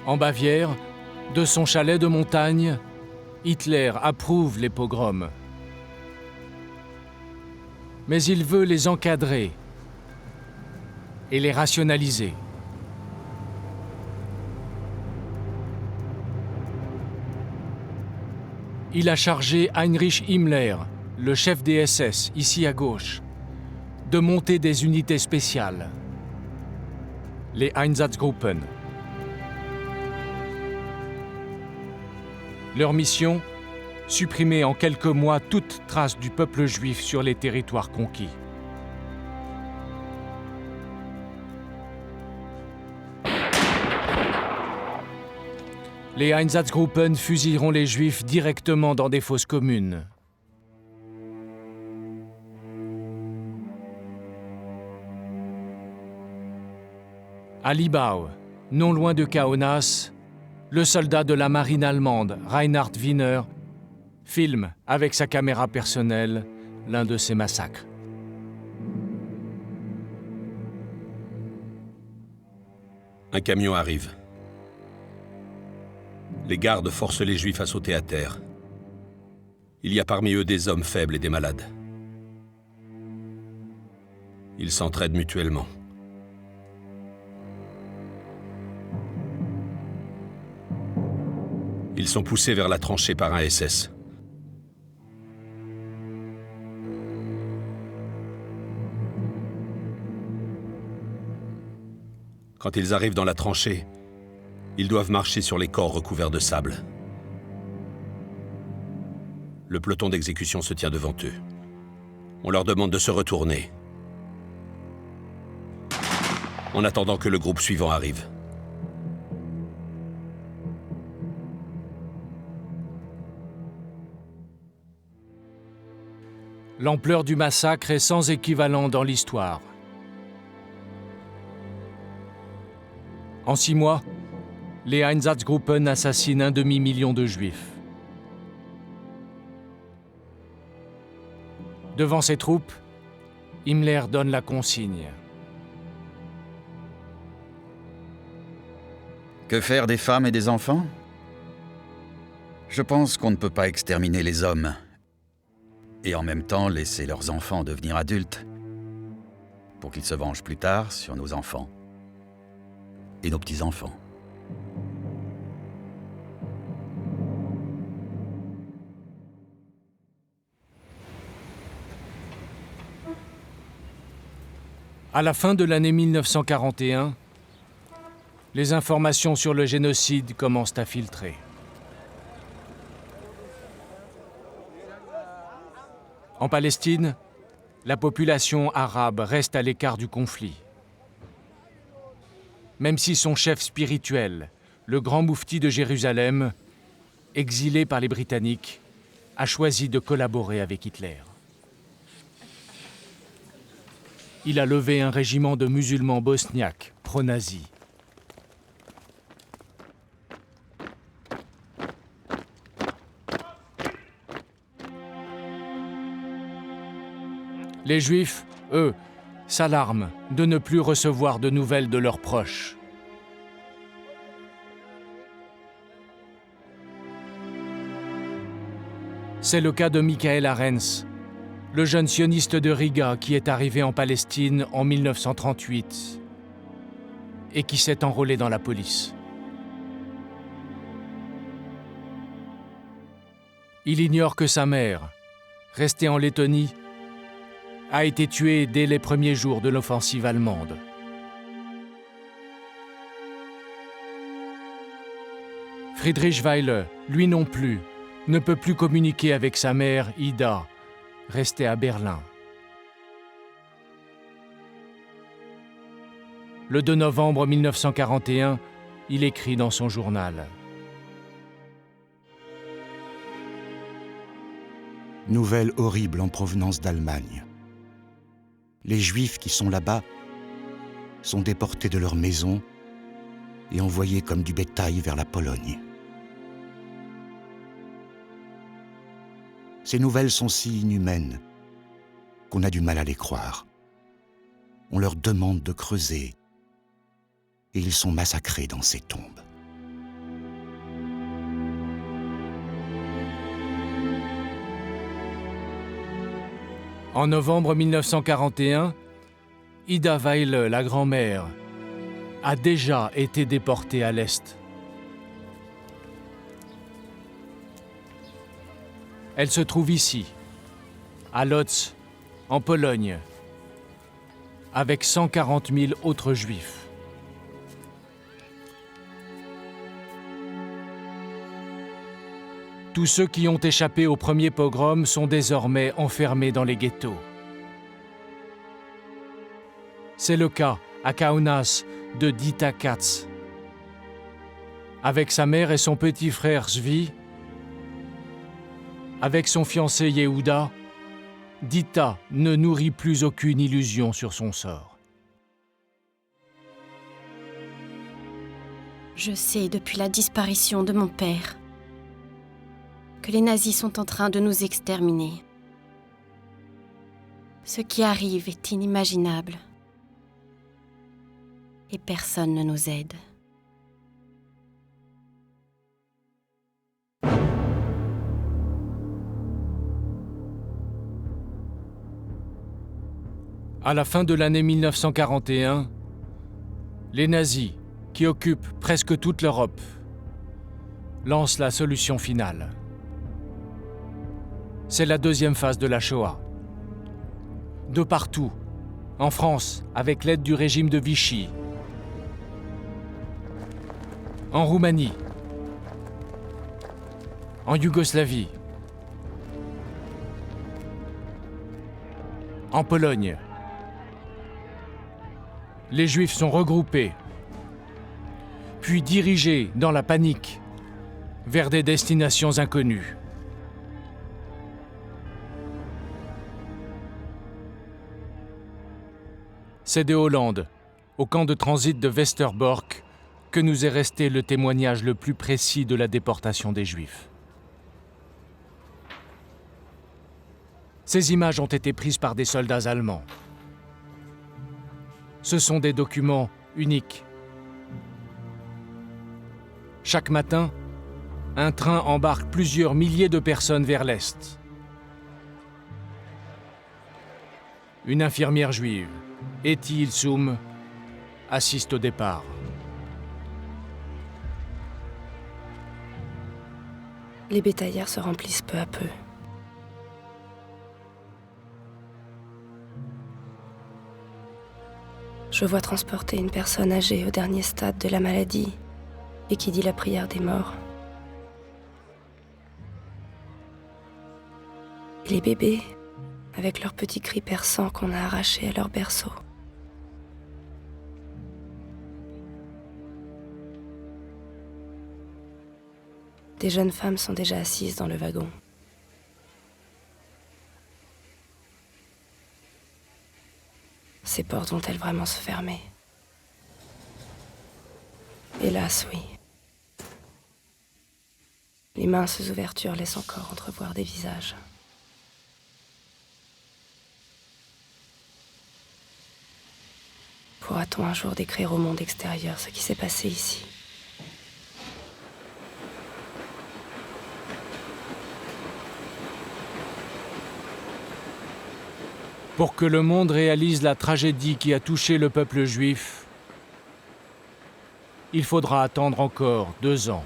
En Bavière, de son chalet de montagne, Hitler approuve les pogroms. Mais il veut les encadrer et les rationaliser. Il a chargé Heinrich Himmler, le chef des SS, ici à gauche, de monter des unités spéciales, les Einsatzgruppen. Leur mission, supprimer en quelques mois toute trace du peuple juif sur les territoires conquis. Les Einsatzgruppen fusilleront les Juifs directement dans des fosses communes. À Libau, non loin de Kaunas, le soldat de la marine allemande, Reinhard Wiener, filme avec sa caméra personnelle l'un de ces massacres. Un camion arrive. Les gardes forcent les Juifs à sauter à terre. Il y a parmi eux des hommes faibles et des malades. Ils s'entraident mutuellement. Ils sont poussés vers la tranchée par un SS. Quand ils arrivent dans la tranchée, ils doivent marcher sur les corps recouverts de sable. Le peloton d'exécution se tient devant eux. On leur demande de se retourner, en attendant que le groupe suivant arrive. L'ampleur du massacre est sans équivalent dans l'histoire. En 6 mois, les Einsatzgruppen assassinent 1 demi-million de Juifs. Devant ses troupes, Himmler donne la consigne. Que faire des femmes et des enfants? Je pense qu'on ne peut pas exterminer les hommes et en même temps laisser leurs enfants devenir adultes pour qu'ils se vengent plus tard sur nos enfants et nos petits-enfants. À la fin de l'année 1941, les informations sur le génocide commencent à filtrer. En Palestine, la population arabe reste à l'écart du conflit. Même si son chef spirituel, le grand moufti de Jérusalem, exilé par les Britanniques, a choisi de collaborer avec Hitler. Il a levé un régiment de musulmans bosniaques pro-nazis. Les Juifs, eux, s'alarment de ne plus recevoir de nouvelles de leurs proches. C'est le cas de Michael Arens, le jeune sioniste de Riga qui est arrivé en Palestine en 1938 et qui s'est enrôlé dans la police. Il ignore que sa mère, restée en Lettonie, a été tuée dès les premiers jours de l'offensive allemande. Friedrich Weiler, lui non plus, ne peut plus communiquer avec sa mère, Ida, restée à Berlin. Le 2 novembre 1941, il écrit dans son journal. Nouvelle horrible en provenance d'Allemagne. Les Juifs qui sont là-bas sont déportés de leur maison et envoyés comme du bétail vers la Pologne. Ces nouvelles sont si inhumaines qu'on a du mal à les croire. On leur demande de creuser et ils sont massacrés dans ces tombes. En novembre 1941, Ida Weile, la grand-mère, a déjà été déportée à l'Est. Elle se trouve ici, à Lodz, en Pologne, avec 140 000 autres Juifs. Tous ceux qui ont échappé au premier pogrom sont désormais enfermés dans les ghettos. C'est le cas à Kaunas de Dita Katz. Avec sa mère et son petit frère Zvi, avec son fiancé Yehuda, Dita ne nourrit plus aucune illusion sur son sort. Je sais depuis la disparition de mon père que les nazis sont en train de nous exterminer. Ce qui arrive est inimaginable et personne ne nous aide. À la fin de l'année 1941, les nazis, qui occupent presque toute l'Europe, lancent la solution finale. C'est la deuxième phase de la Shoah. De partout, en France, avec l'aide du régime de Vichy, en Roumanie, en Yougoslavie, en Pologne, les Juifs sont regroupés, puis dirigés dans la panique vers des destinations inconnues. C'est de Hollande, au camp de transit de Westerbork, que nous est resté le témoignage le plus précis de la déportation des Juifs. Ces images ont été prises par des soldats allemands. Ce sont des documents uniques. Chaque matin, un train embarque plusieurs milliers de personnes vers l'Est. Une infirmière juive, Eti Ilsoum, assiste au départ. Les bétaillères se remplissent peu à peu. Je vois transporter une personne âgée au dernier stade de la maladie et qui dit la prière des morts. Et les bébés, avec leurs petits cris perçants qu'on a arrachés à leur berceau. Des jeunes femmes sont déjà assises dans le wagon. Ces portes vont-elles vraiment se fermer? Hélas, oui. Les minces ouvertures laissent encore entrevoir des visages. Pourra-t-on un jour décrire au monde extérieur ce qui s'est passé ici? Pour que le monde réalise la tragédie qui a touché le peuple juif, il faudra attendre encore 2 ans.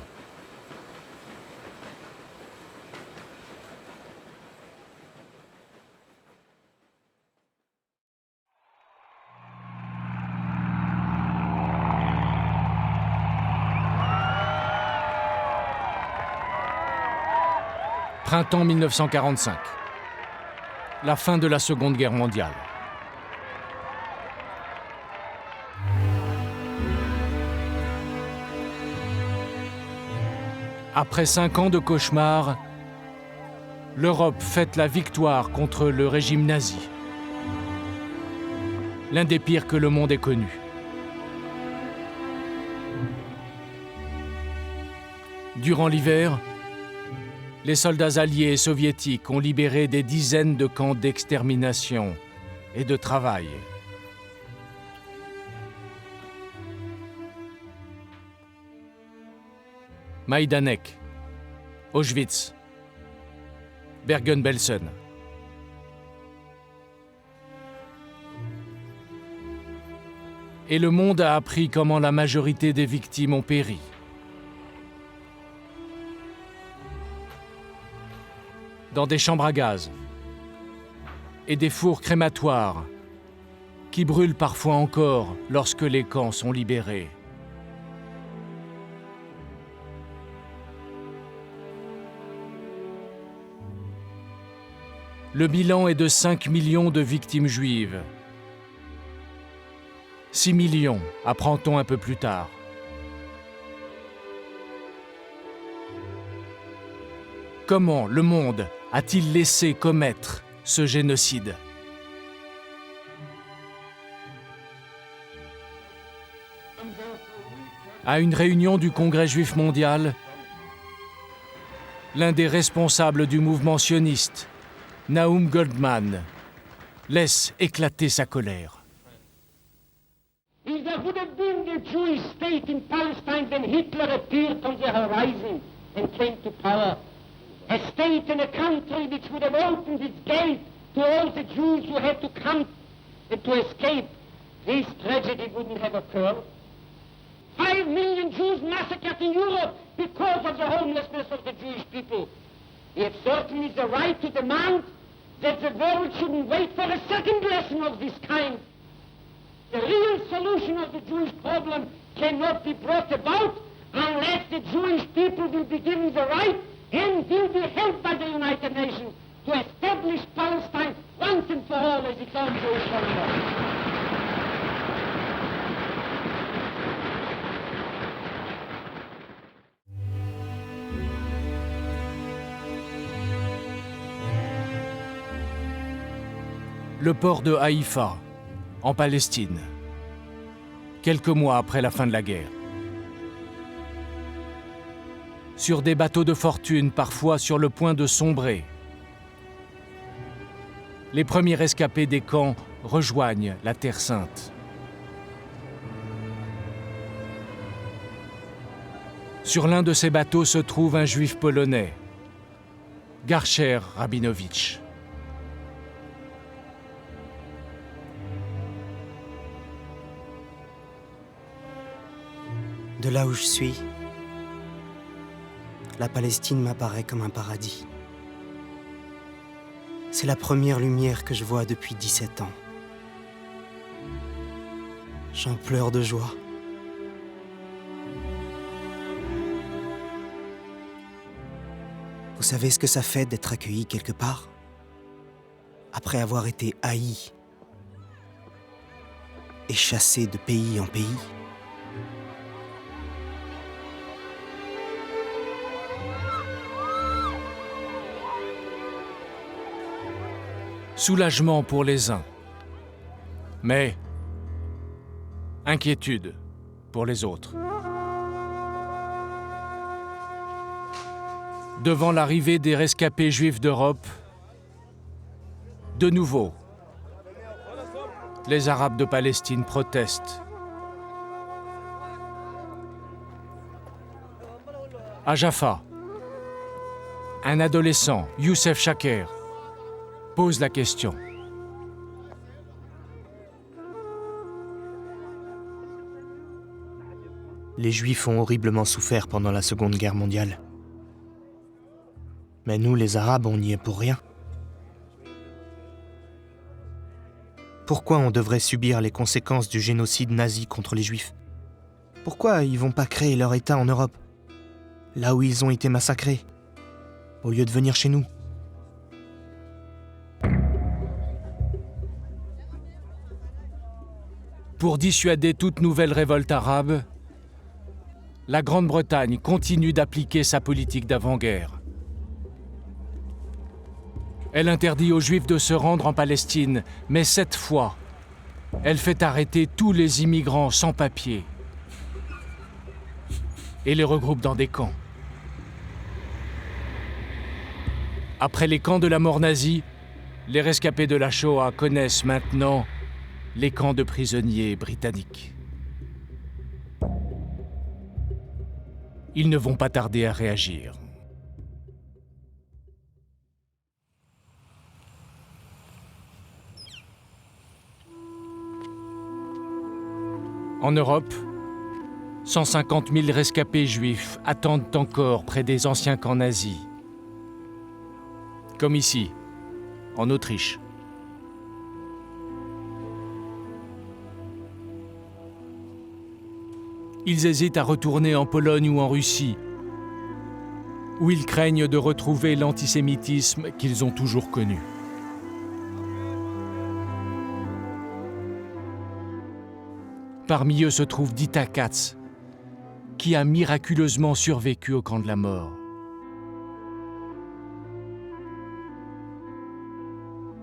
Printemps 1945. La fin de la Seconde Guerre mondiale. Après 5 ans de cauchemar, l'Europe fête la victoire contre le régime nazi. L'un des pires que le monde ait connu. Durant l'hiver, les soldats alliés et soviétiques ont libéré des dizaines de camps d'extermination et de travail. Majdanek, Auschwitz, Bergen-Belsen. Et le monde a appris comment la majorité des victimes ont péri. Dans des chambres à gaz et des fours crématoires qui brûlent parfois encore lorsque les camps sont libérés. Le bilan est de 5 millions de victimes juives. 6 millions, apprend-on un peu plus tard. Comment le monde a-t-il laissé commettre ce génocide? À une réunion du Congrès juif mondial, l'un des responsables du mouvement sioniste, Nahum Goldman, laisse éclater sa colère. If there would have been a Jewish state in Palestine when Hitler appeared on the horizon and came to power, a state and a country which would have opened its gate to all the Jews who had to come and to escape, this tragedy wouldn't have occurred. 5 million Jews massacred in Europe because of the homelessness of the Jewish people. We have certainly the right to demand that the world shouldn't wait for a second lesson of this kind. The real solution of the Jewish problem cannot be brought about unless the Jewish people will be given the right and will be helped by the United Nations to establish Palestine once and for all as its own Jewish homeland. Le port de Haïfa, en Palestine, quelques mois après la fin de la guerre. Sur des bateaux de fortune, parfois sur le point de sombrer, les premiers rescapés des camps rejoignent la Terre Sainte. Sur l'un de ces bateaux se trouve un juif polonais, Garcher Rabinowicz. De là où je suis, la Palestine m'apparaît comme un paradis. C'est la première lumière que je vois depuis 17 ans. J'en pleure de joie. Vous savez ce que ça fait d'être accueilli quelque part? Après avoir été haï et chassé de pays en pays? Soulagement pour les uns, mais inquiétude pour les autres. Devant l'arrivée des rescapés juifs d'Europe, de nouveau, les Arabes de Palestine protestent. À Jaffa, un adolescent, Youssef Shaker, pose la question. Les Juifs ont horriblement souffert pendant la Seconde Guerre mondiale. Mais nous, les Arabes, on n'y est pour rien. Pourquoi on devrait subir les conséquences du génocide nazi contre les Juifs? Pourquoi ils vont pas créer leur État en Europe, là où ils ont été massacrés, au lieu de venir chez nous? Pour dissuader toute nouvelle révolte arabe, la Grande-Bretagne continue d'appliquer sa politique d'avant-guerre. Elle interdit aux Juifs de se rendre en Palestine, mais cette fois, elle fait arrêter tous les immigrants sans papier et les regroupe dans des camps. Après les camps de la mort nazie, les rescapés de la Shoah connaissent maintenant les camps de prisonniers britanniques. Ils ne vont pas tarder à réagir. En Europe, 150 000 rescapés juifs attendent encore près des anciens camps nazis. Comme ici, en Autriche. Ils hésitent à retourner en Pologne ou en Russie, où ils craignent de retrouver l'antisémitisme qu'ils ont toujours connu. Parmi eux se trouve Dita Katz, qui a miraculeusement survécu au camp de la mort.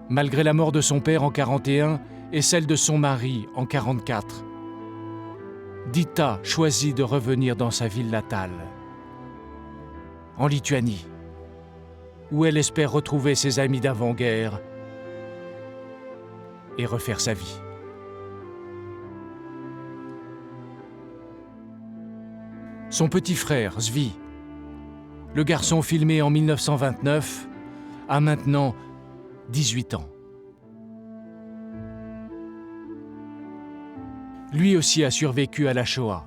Malgré la mort de son père en 1941 et celle de son mari en 1944, Dita choisit de revenir dans sa ville natale, en Lituanie, où elle espère retrouver ses amis d'avant-guerre et refaire sa vie. Son petit frère, Zvi, le garçon filmé en 1929, a maintenant 18 ans. Lui aussi a survécu à la Shoah,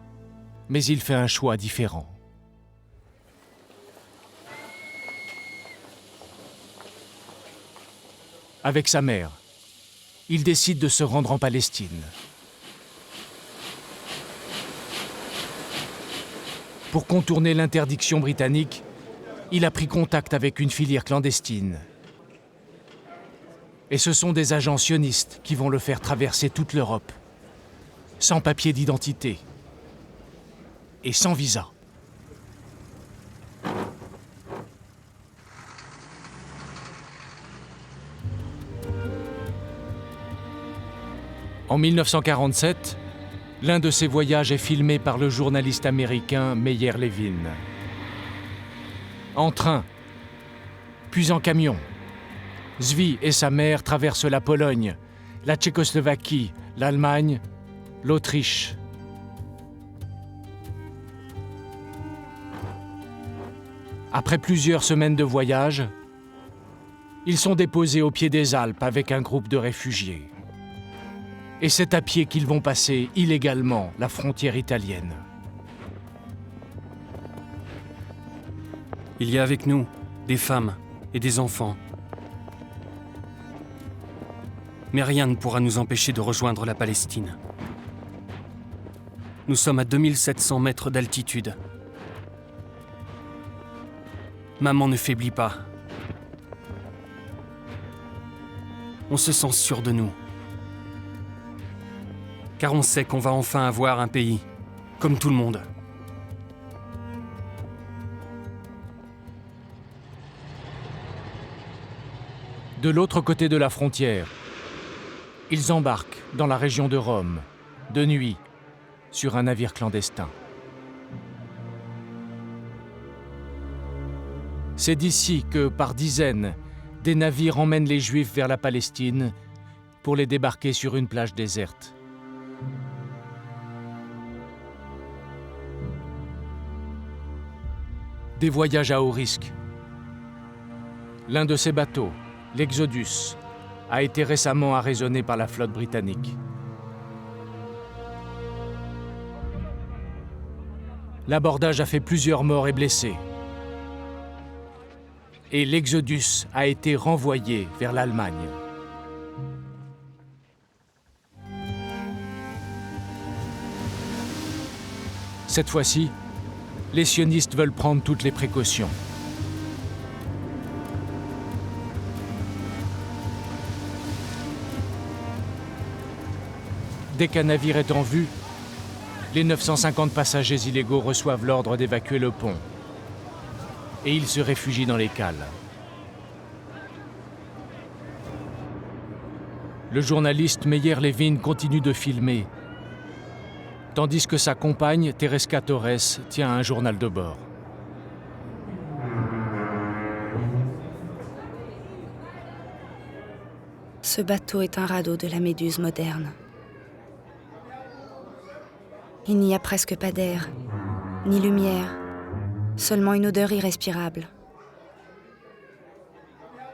mais il fait un choix différent. Avec sa mère, il décide de se rendre en Palestine. Pour contourner l'interdiction britannique, il a pris contact avec une filière clandestine. Et ce sont des agents sionistes qui vont le faire traverser toute l'Europe, sans papier d'identité et sans visa. En 1947, l'un de ces voyages est filmé par le journaliste américain Meyer Levin. En train, puis en camion, Zvi et sa mère traversent la Pologne, la Tchécoslovaquie, l'Allemagne, l'Autriche. Après plusieurs semaines de voyage, ils sont déposés au pied des Alpes avec un groupe de réfugiés. Et c'est à pied qu'ils vont passer illégalement la frontière italienne. Il y a avec nous des femmes et des enfants. Mais rien ne pourra nous empêcher de rejoindre la Palestine. Nous sommes à 2700 mètres d'altitude. Maman ne faiblit pas. On se sent sûr de nous. Car on sait qu'on va enfin avoir un pays, comme tout le monde. De l'autre côté de la frontière, ils embarquent dans la région de Rome, de nuit, sur un navire clandestin. C'est d'ici que, par dizaines, des navires emmènent les Juifs vers la Palestine pour les débarquer sur une plage déserte. Des voyages à haut risque. L'un de ces bateaux, l'Exodus, a été récemment arraisonné par la flotte britannique. L'abordage a fait plusieurs morts et blessés. Et l'Exodus a été renvoyé vers l'Allemagne. Cette fois-ci, les sionistes veulent prendre toutes les précautions. Dès qu'un navire est en vue, les 950 passagers illégaux reçoivent l'ordre d'évacuer le pont. Et ils se réfugient dans les cales. Le journaliste Meyer Levin continue de filmer, tandis que sa compagne, Teresa Torres, tient un journal de bord. Ce bateau est un radeau de la Méduse moderne. Il n'y a presque pas d'air, ni lumière, seulement une odeur irrespirable.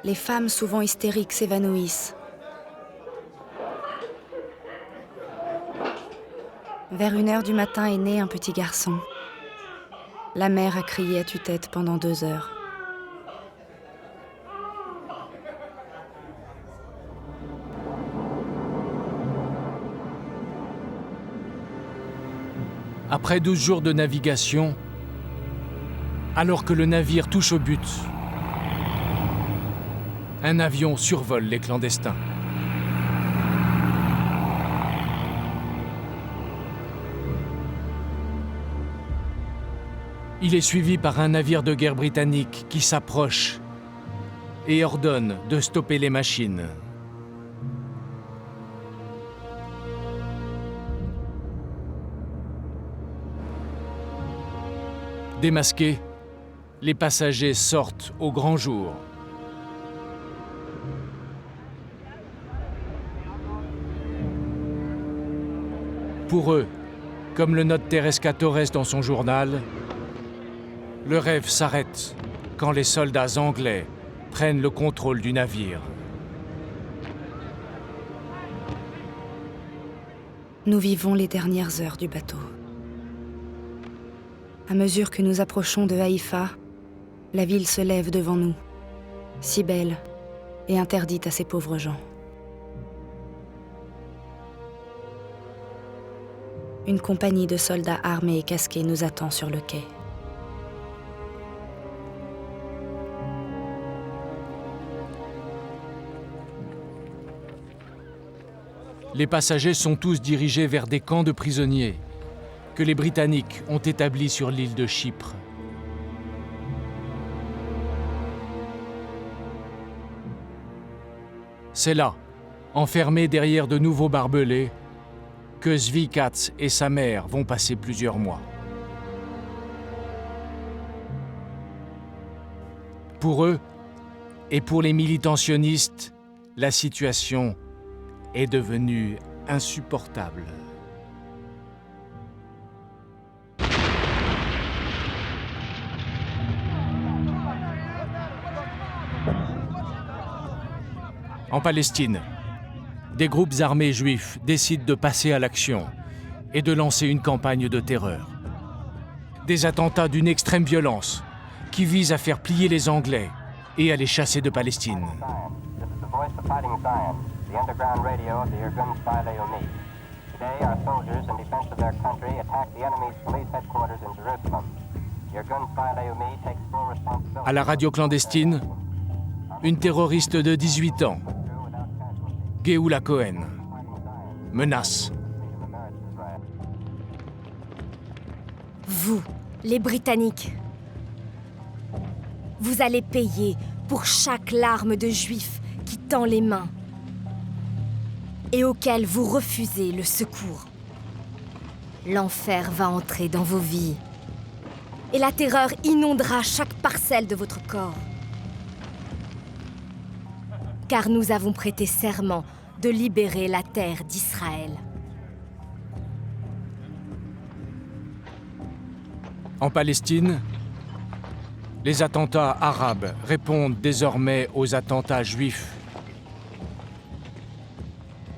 Les femmes, souvent hystériques, s'évanouissent. Vers 1h du matin est né un petit garçon. La mère a crié à tue-tête pendant 2 heures. Après 12 jours de navigation, alors que le navire touche au but, un avion survole les clandestins. Il est suivi par un navire de guerre britannique qui s'approche et ordonne de stopper les machines. Démasqués, les passagers sortent au grand jour. Pour eux, comme le note Teresa Torres dans son journal, le rêve s'arrête quand les soldats anglais prennent le contrôle du navire. Nous vivons les dernières heures du bateau. À mesure que nous approchons de Haïfa, la ville se lève devant nous, si belle et interdite à ces pauvres gens. Une compagnie de soldats armés et casqués nous attend sur le quai. Les passagers sont tous dirigés vers des camps de prisonniers que les Britanniques ont établis sur l'île de Chypre. C'est là, enfermés derrière de nouveaux barbelés, que Zvi Katz et sa mère vont passer plusieurs mois. Pour eux, et pour les militants sionistes, la situation est devenue insupportable. En Palestine, des groupes armés juifs décident de passer à l'action et de lancer une campagne de terreur. Des attentats d'une extrême violence qui visent à faire plier les Anglais et à les chasser de Palestine. À la radio clandestine, une terroriste de 18 ans, Geoula Cohen, menace. Vous, les Britanniques, vous allez payer pour chaque larme de Juif qui tend les mains et auquel vous refusez le secours. L'enfer va entrer dans vos vies et la terreur inondera chaque parcelle de votre corps. Car nous avons prêté serment de libérer la terre d'Israël. En Palestine, les attentats arabes répondent désormais aux attentats juifs.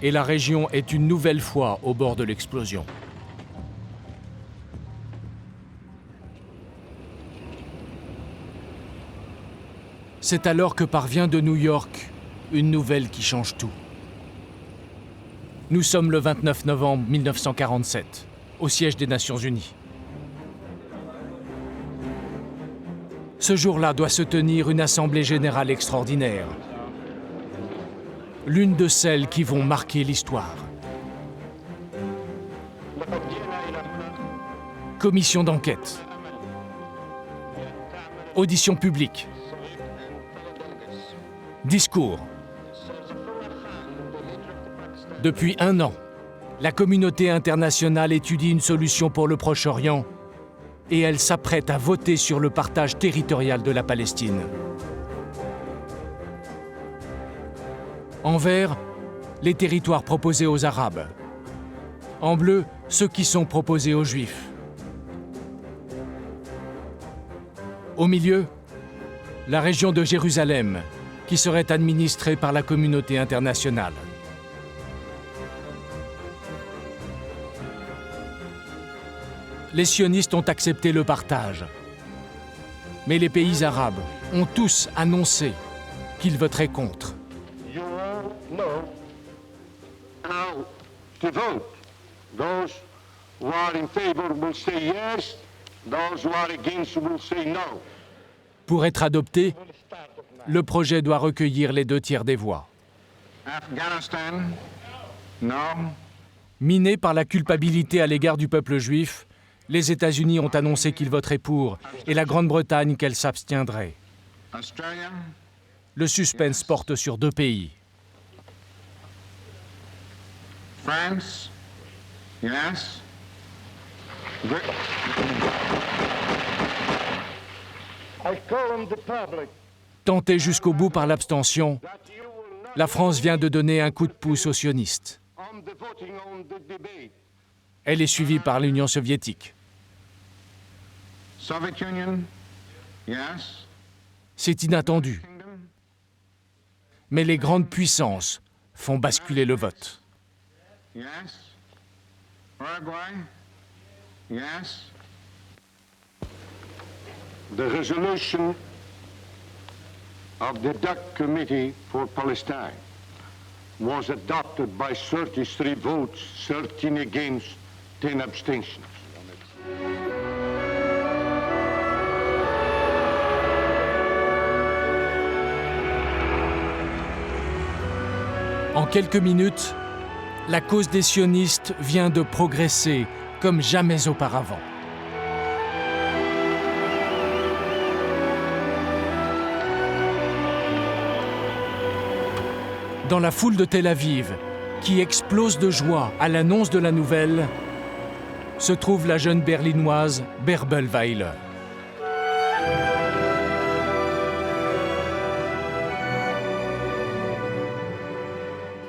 Et la région est une nouvelle fois au bord de l'explosion. C'est alors que parvient de New York une nouvelle qui change tout. Nous sommes le 29 novembre 1947, au siège des Nations Unies. Ce jour-là doit se tenir une assemblée générale extraordinaire. L'une de celles qui vont marquer l'histoire. Commission d'enquête. Audition publique. Discours. Depuis 1 an, la communauté internationale étudie une solution pour le Proche-Orient et elle s'apprête à voter sur le partage territorial de la Palestine. En vert, les territoires proposés aux Arabes. En bleu, ceux qui sont proposés aux Juifs. Au milieu, la région de Jérusalem, qui serait administrée par la communauté internationale. Les sionistes ont accepté le partage. Mais les pays arabes ont tous annoncé qu'ils voteraient contre. You all know how to vote. Those who are in favor will say yes, those who are against will say no. Pour être adopté, le projet doit recueillir les 2/3 des voix. Afghanistan, no. Minés par la culpabilité à l'égard du peuple juif, les États-Unis ont annoncé qu'ils voteraient pour et la Grande-Bretagne qu'elle s'abstiendrait. Australia, Le suspense porte sur 2 pays. France, yes. I call on the public. Tentée jusqu'au bout par l'abstention, la France vient de donner un coup de pouce aux sionistes. Elle est suivie par l'Union soviétique. Soviet Union, yes. C'est inattendu. Mais les grandes puissances font basculer le vote. Yes. Uruguay, yes. The resolution of the DUC Committee for Palestine was adopted by 33 votes, 13 against, 10 abstentions. En quelques minutes, la cause des sionistes vient de progresser comme jamais auparavant. Dans la foule de Tel Aviv, qui explose de joie à l'annonce de la nouvelle, se trouve la jeune berlinoise Bärbel Weiler.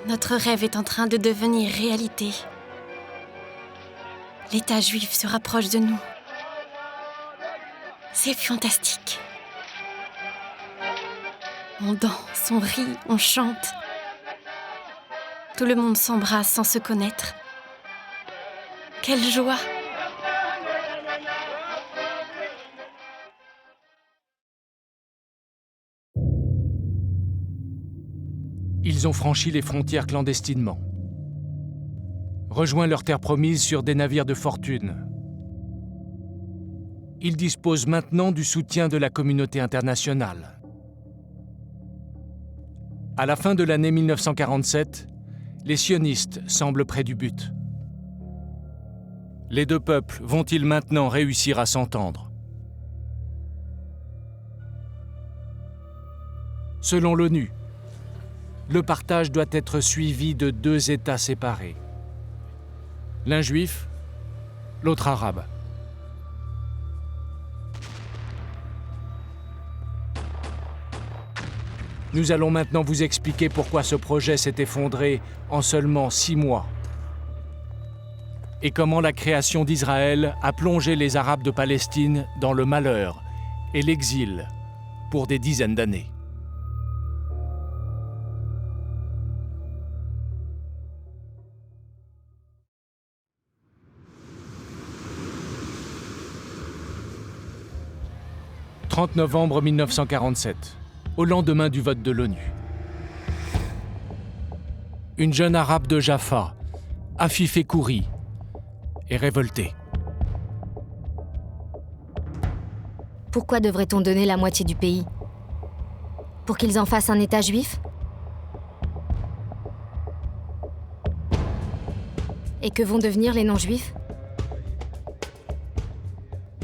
Notre rêve est en train de devenir réalité. L'État juif se rapproche de nous. C'est fantastique. On danse, on rit, on chante. Tout le monde s'embrasse sans se connaître. Quelle joie! Ils ont franchi les frontières clandestinement, rejoint leur terre promise sur des navires de fortune. Ils disposent maintenant du soutien de la communauté internationale. À la fin de l'année 1947, les sionistes semblent près du but. Les deux peuples vont-ils maintenant réussir à s'entendre? Selon l'ONU, le partage doit être suivi de 2 États séparés. L'un juif, l'autre arabe. Nous allons maintenant vous expliquer pourquoi ce projet s'est effondré en seulement 6 mois et comment la création d'Israël a plongé les Arabes de Palestine dans le malheur et l'exil pour des dizaines d'années. « 30 novembre 1947, au lendemain du vote de l'ONU. Une jeune arabe de Jaffa, Afif Kouri, est révoltée. Pourquoi devrait-on donner la moitié du pays? Pour qu'ils en fassent un État juif? Et que vont devenir les non-juifs?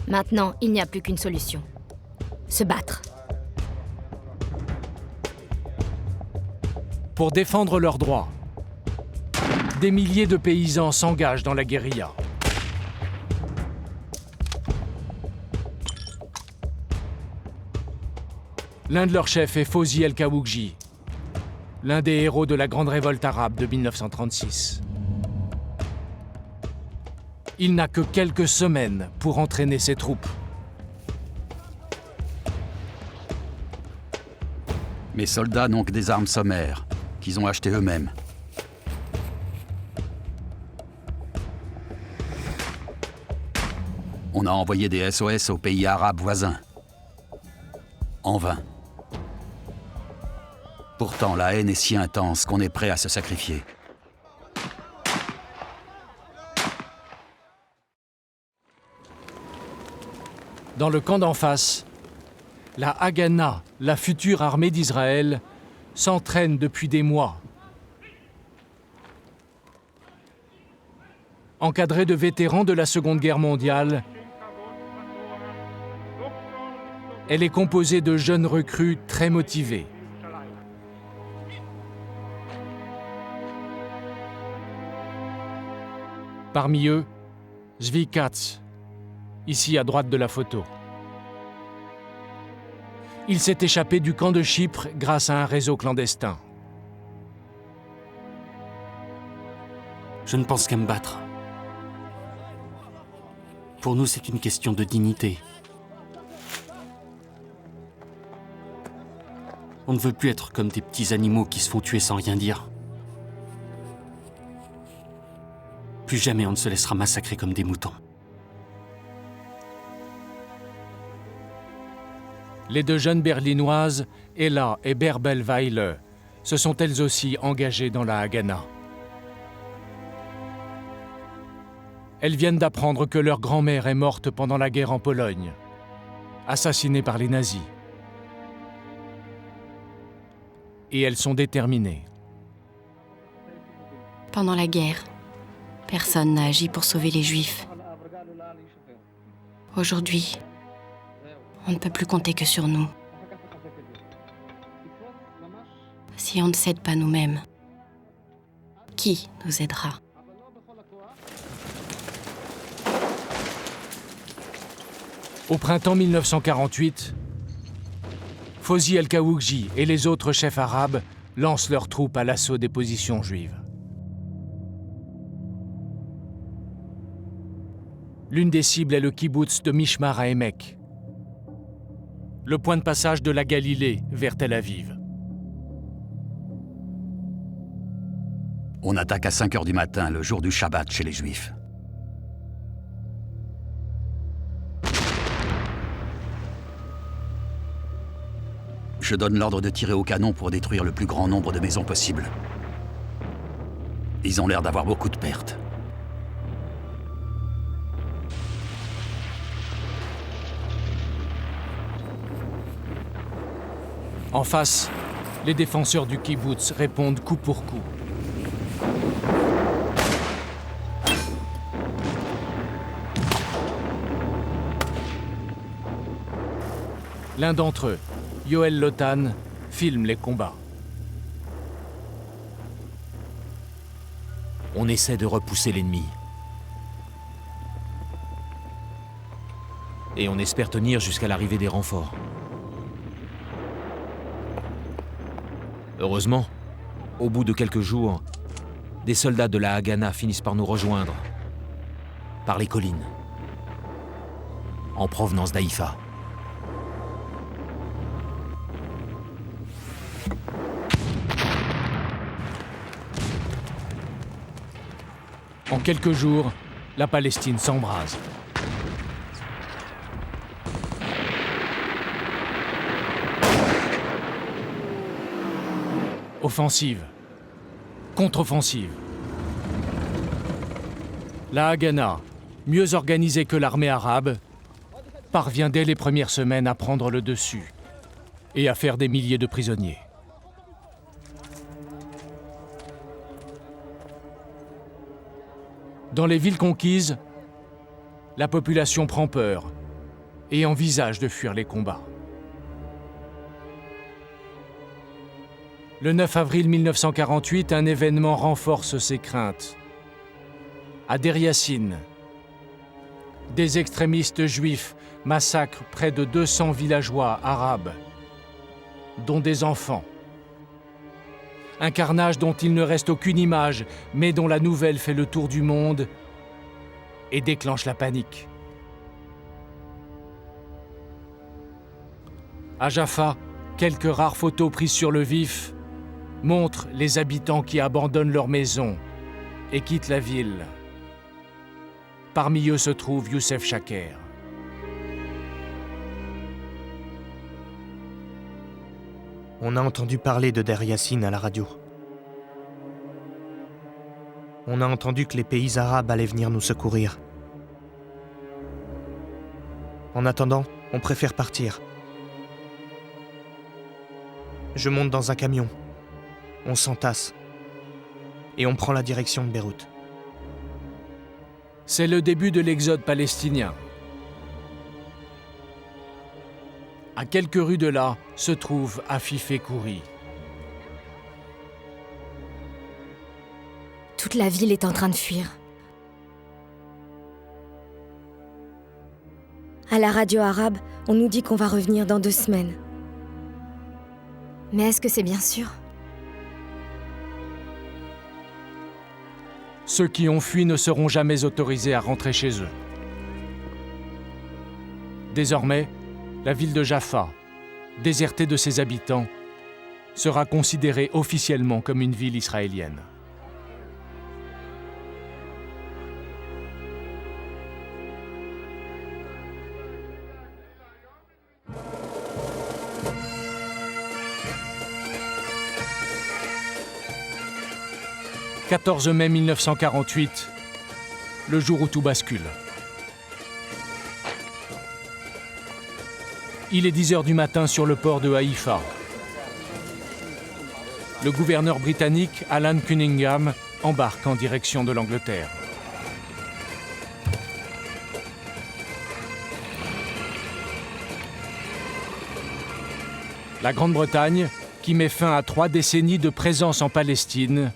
Maintenant, il n'y a plus qu'une solution. Se battre. Pour défendre leurs droits, des milliers de paysans s'engagent dans la guérilla. L'un de leurs chefs est Fawzi El-Kawoukji, l'un des héros de la grande révolte arabe de 1936. Il n'a que quelques semaines pour entraîner ses troupes. Mes soldats n'ont que des armes sommaires, qu'ils ont achetées eux-mêmes. On a envoyé des SOS aux pays arabes voisins. En vain. Pourtant, la haine est si intense qu'on est prêt à se sacrifier. Dans le camp d'en face, la Haganah, la future armée d'Israël, s'entraîne depuis des mois. Encadrée de vétérans de la Seconde Guerre mondiale, elle est composée de jeunes recrues très motivés. Parmi eux, Zvi Katz, ici à droite de la photo. Il s'est échappé du camp de Chypre grâce à un réseau clandestin. Je ne pense qu'à me battre. Pour nous, c'est une question de dignité. On ne veut plus être comme des petits animaux qui se font tuer sans rien dire. Plus jamais on ne se laissera massacrer comme des moutons. Les deux jeunes berlinoises, Ella et Bärbel Weile, se sont elles aussi engagées dans la Haganah. Elles viennent d'apprendre que leur grand-mère est morte pendant la guerre en Pologne, assassinée par les nazis. Et elles sont déterminées. Pendant la guerre, personne n'a agi pour sauver les Juifs. Aujourd'hui, on ne peut plus compter que sur nous. Si on ne s'aide pas nous-mêmes, qui nous aidera? Au printemps 1948, Fawzi El-Kawoukji et les autres chefs arabes lancent leurs troupes à l'assaut des positions juives. L'une des cibles est le kibboutz de Mishmar HaEmek, le point de passage de la Galilée vers Tel Aviv. On attaque à 5 heures du matin, le jour du Shabbat chez les Juifs. Je donne l'ordre de tirer au canon pour détruire le plus grand nombre de maisons possible. Ils ont l'air d'avoir beaucoup de pertes. En face, les défenseurs du kibboutz répondent coup pour coup. L'un d'entre eux, Yoel Lotan, filme les combats. On essaie de repousser l'ennemi. Et on espère tenir jusqu'à l'arrivée des renforts. Heureusement, au bout de quelques jours, des soldats de la Haganah finissent par nous rejoindre, par les collines, en provenance d'Haïfa. En quelques jours, la Palestine s'embrase. Offensive, contre-offensive. La Haganah, mieux organisée que l'armée arabe, parvient dès les premières semaines à prendre le dessus et à faire des milliers de prisonniers. Dans les villes conquises, la population prend peur et envisage de fuir les combats. Le 9 avril 1948, un événement renforce ces craintes. À Deir Yassin, des extrémistes juifs massacrent près de 200 villageois arabes, dont des enfants. Un carnage dont il ne reste aucune image, mais dont la nouvelle fait le tour du monde et déclenche la panique. À Jaffa, quelques rares photos prises sur le vif montrent les habitants qui abandonnent leur maison et quittent la ville. Parmi eux se trouve Youssef Chaker. On a entendu parler de Deir Yassin à la radio. On a entendu que les pays arabes allaient venir nous secourir. En attendant, on préfère partir. Je monte dans un camion. On s'entasse. Et on prend la direction de Beyrouth. C'est le début de l'exode palestinien. À quelques rues de là se trouve Afif Ekouri. Toute la ville est en train de fuir. À la radio arabe, on nous dit qu'on va revenir dans 2 semaines. Mais est-ce que c'est bien sûr ? Ceux qui ont fui ne seront jamais autorisés à rentrer chez eux. Désormais, la ville de Jaffa, désertée de ses habitants, sera considérée officiellement comme une ville israélienne. « 14 mai 1948, le jour où tout bascule. Il est 10 heures du matin sur le port de Haïfa. Le gouverneur britannique, Alan Cunningham, embarque en direction de l'Angleterre. La Grande-Bretagne, qui met fin à 3 décennies de présence en Palestine,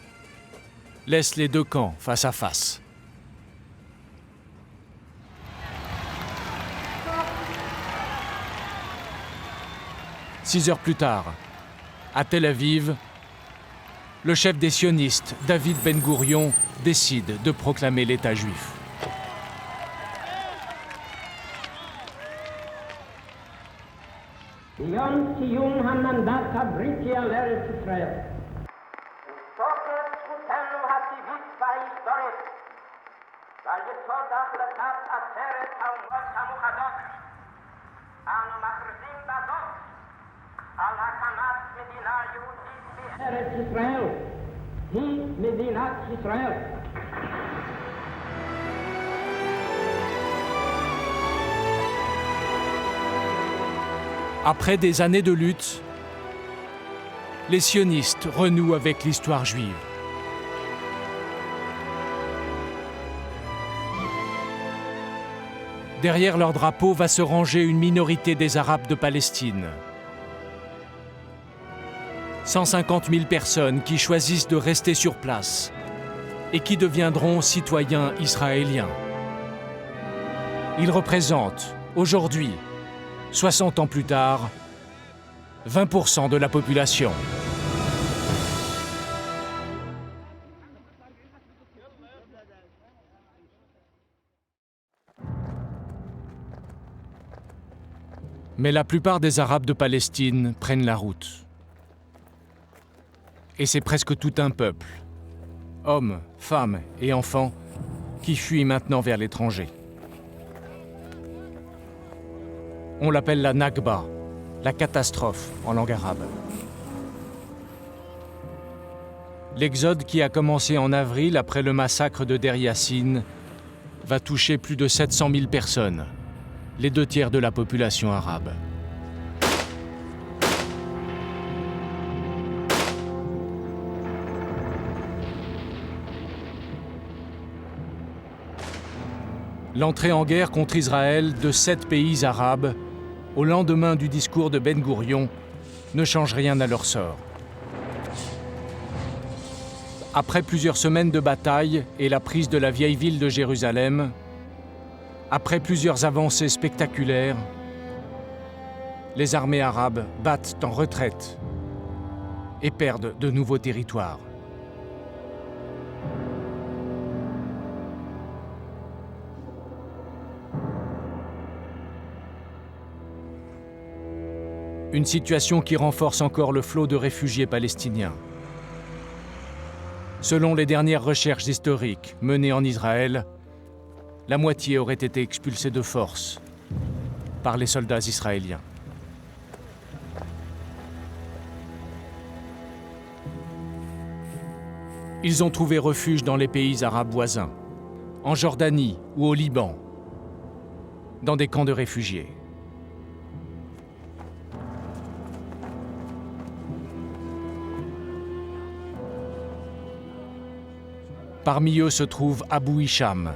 laisse les deux camps face à face. Six heures plus tard, à Tel Aviv, le chef des sionistes, David Ben Gourion, décide de proclamer l'État juif. ביום סיום המנדט הבריטי על ארץ ישראל, מתוקף זכותנו Israël. Hi Medinat Israël. Après des années de lutte, les sionistes renouent avec l'histoire juive. Derrière leur drapeau va se ranger une minorité des Arabes de Palestine. 150 000 personnes qui choisissent de rester sur place et qui deviendront citoyens israéliens. Ils représentent, aujourd'hui, 60 ans plus tard, 20% de la population. Mais la plupart des Arabes de Palestine prennent la route. Et c'est presque tout un peuple, hommes, femmes et enfants, qui fuient maintenant vers l'étranger. On l'appelle la Nakba, la catastrophe en langue arabe. L'exode qui a commencé en avril après le massacre de Der Yassin va toucher plus de 700 000 personnes, les 2/3 de la population arabe. L'entrée en guerre contre Israël de 7 pays arabes, au lendemain du discours de Ben Gourion, ne change rien à leur sort. Après plusieurs semaines de bataille et la prise de la vieille ville de Jérusalem, après plusieurs avancées spectaculaires, les armées arabes battent en retraite et perdent de nouveaux territoires. Une situation qui renforce encore le flot de réfugiés palestiniens. Selon les dernières recherches historiques menées en Israël, la moitié aurait été expulsée de force par les soldats israéliens. Ils ont trouvé refuge dans les pays arabes voisins, en Jordanie ou au Liban, dans des camps de réfugiés. Parmi eux se trouve Abou Hicham,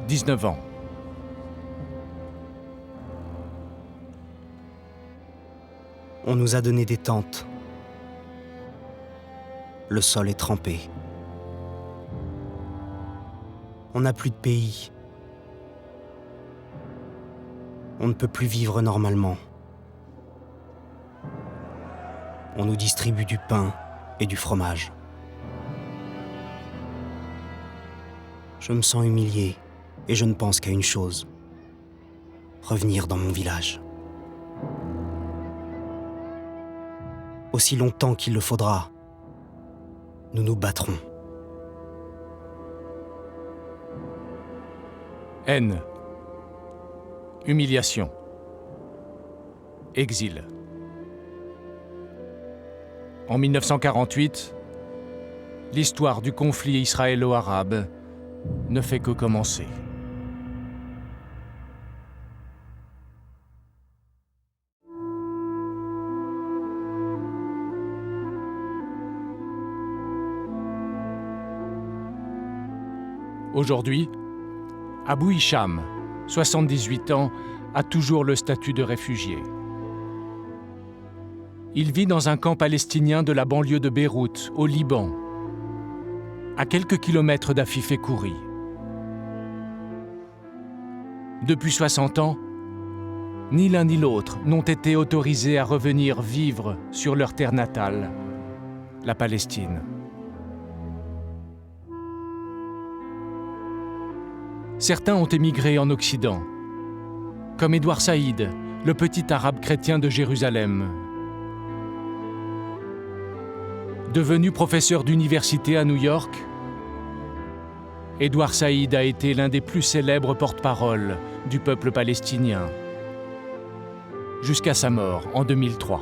19 ans. On nous a donné des tentes. Le sol est trempé. On n'a plus de pays. On ne peut plus vivre normalement. On nous distribue du pain et du fromage. Je me sens humilié et je ne pense qu'à une chose. Revenir dans mon village. Aussi longtemps qu'il le faudra, nous nous battrons. Haine, humiliation, exil. En 1948, l'histoire du conflit israélo-arabe ne fait que commencer. Aujourd'hui, Abou Hicham, 78 ans, a toujours le statut de réfugié. Il vit dans un camp palestinien de la banlieue de Beyrouth, au Liban, à quelques kilomètres d'Afif et Khoury. Depuis 60 ans, ni l'un ni l'autre n'ont été autorisés à revenir vivre sur leur terre natale, la Palestine. Certains ont émigré en Occident, comme Édouard Saïd, le petit arabe chrétien de Jérusalem. Devenu professeur d'université à New York, Édouard Saïd a été l'un des plus célèbres porte-parole du peuple palestinien, jusqu'à sa mort en 2003.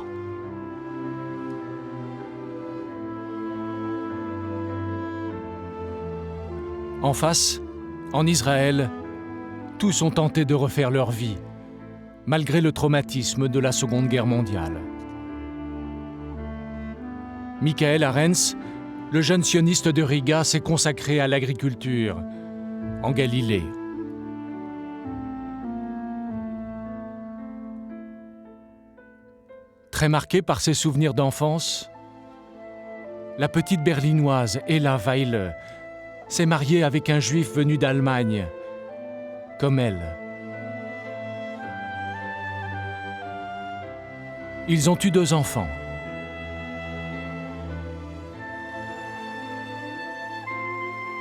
En face, en Israël, tous ont tenté de refaire leur vie, malgré le traumatisme de la Seconde Guerre mondiale. Michael Arens, le jeune sioniste de Riga, s'est consacré à l'agriculture, en Galilée. Très marquée par ses souvenirs d'enfance, la petite berlinoise Ella Weile s'est mariée avec un juif venu d'Allemagne, comme elle. Ils ont eu 2 enfants.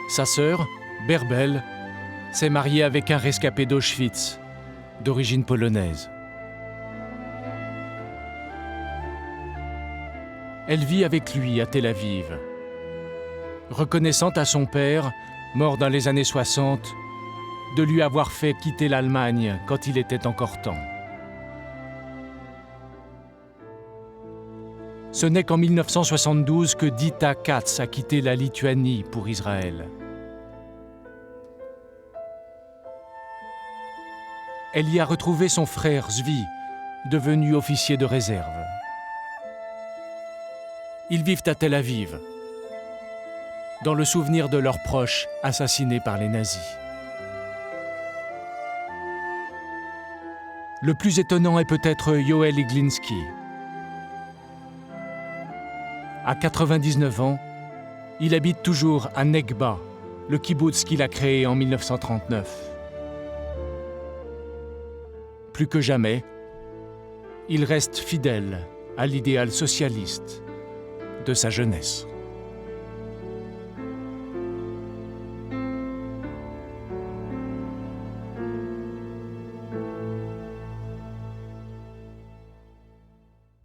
Sa sœur, Bärbel, s'est mariée avec un rescapé d'Auschwitz, d'origine polonaise. Elle vit avec lui à Tel Aviv, reconnaissante à son père, mort dans les années 60, de lui avoir fait quitter l'Allemagne quand il était encore temps. Ce n'est qu'en 1972 que Dita Katz a quitté la Lituanie pour Israël. Elle y a retrouvé son frère Zvi, devenu officier de réserve. Ils vivent à Tel Aviv, dans le souvenir de leurs proches assassinés par les nazis. Le plus étonnant est peut-être Yoel Iglinski. À 99 ans, il habite toujours à Nekba, le kibboutz qu'il a créé en 1939. Plus que jamais, il reste fidèle à l'idéal socialiste de sa jeunesse.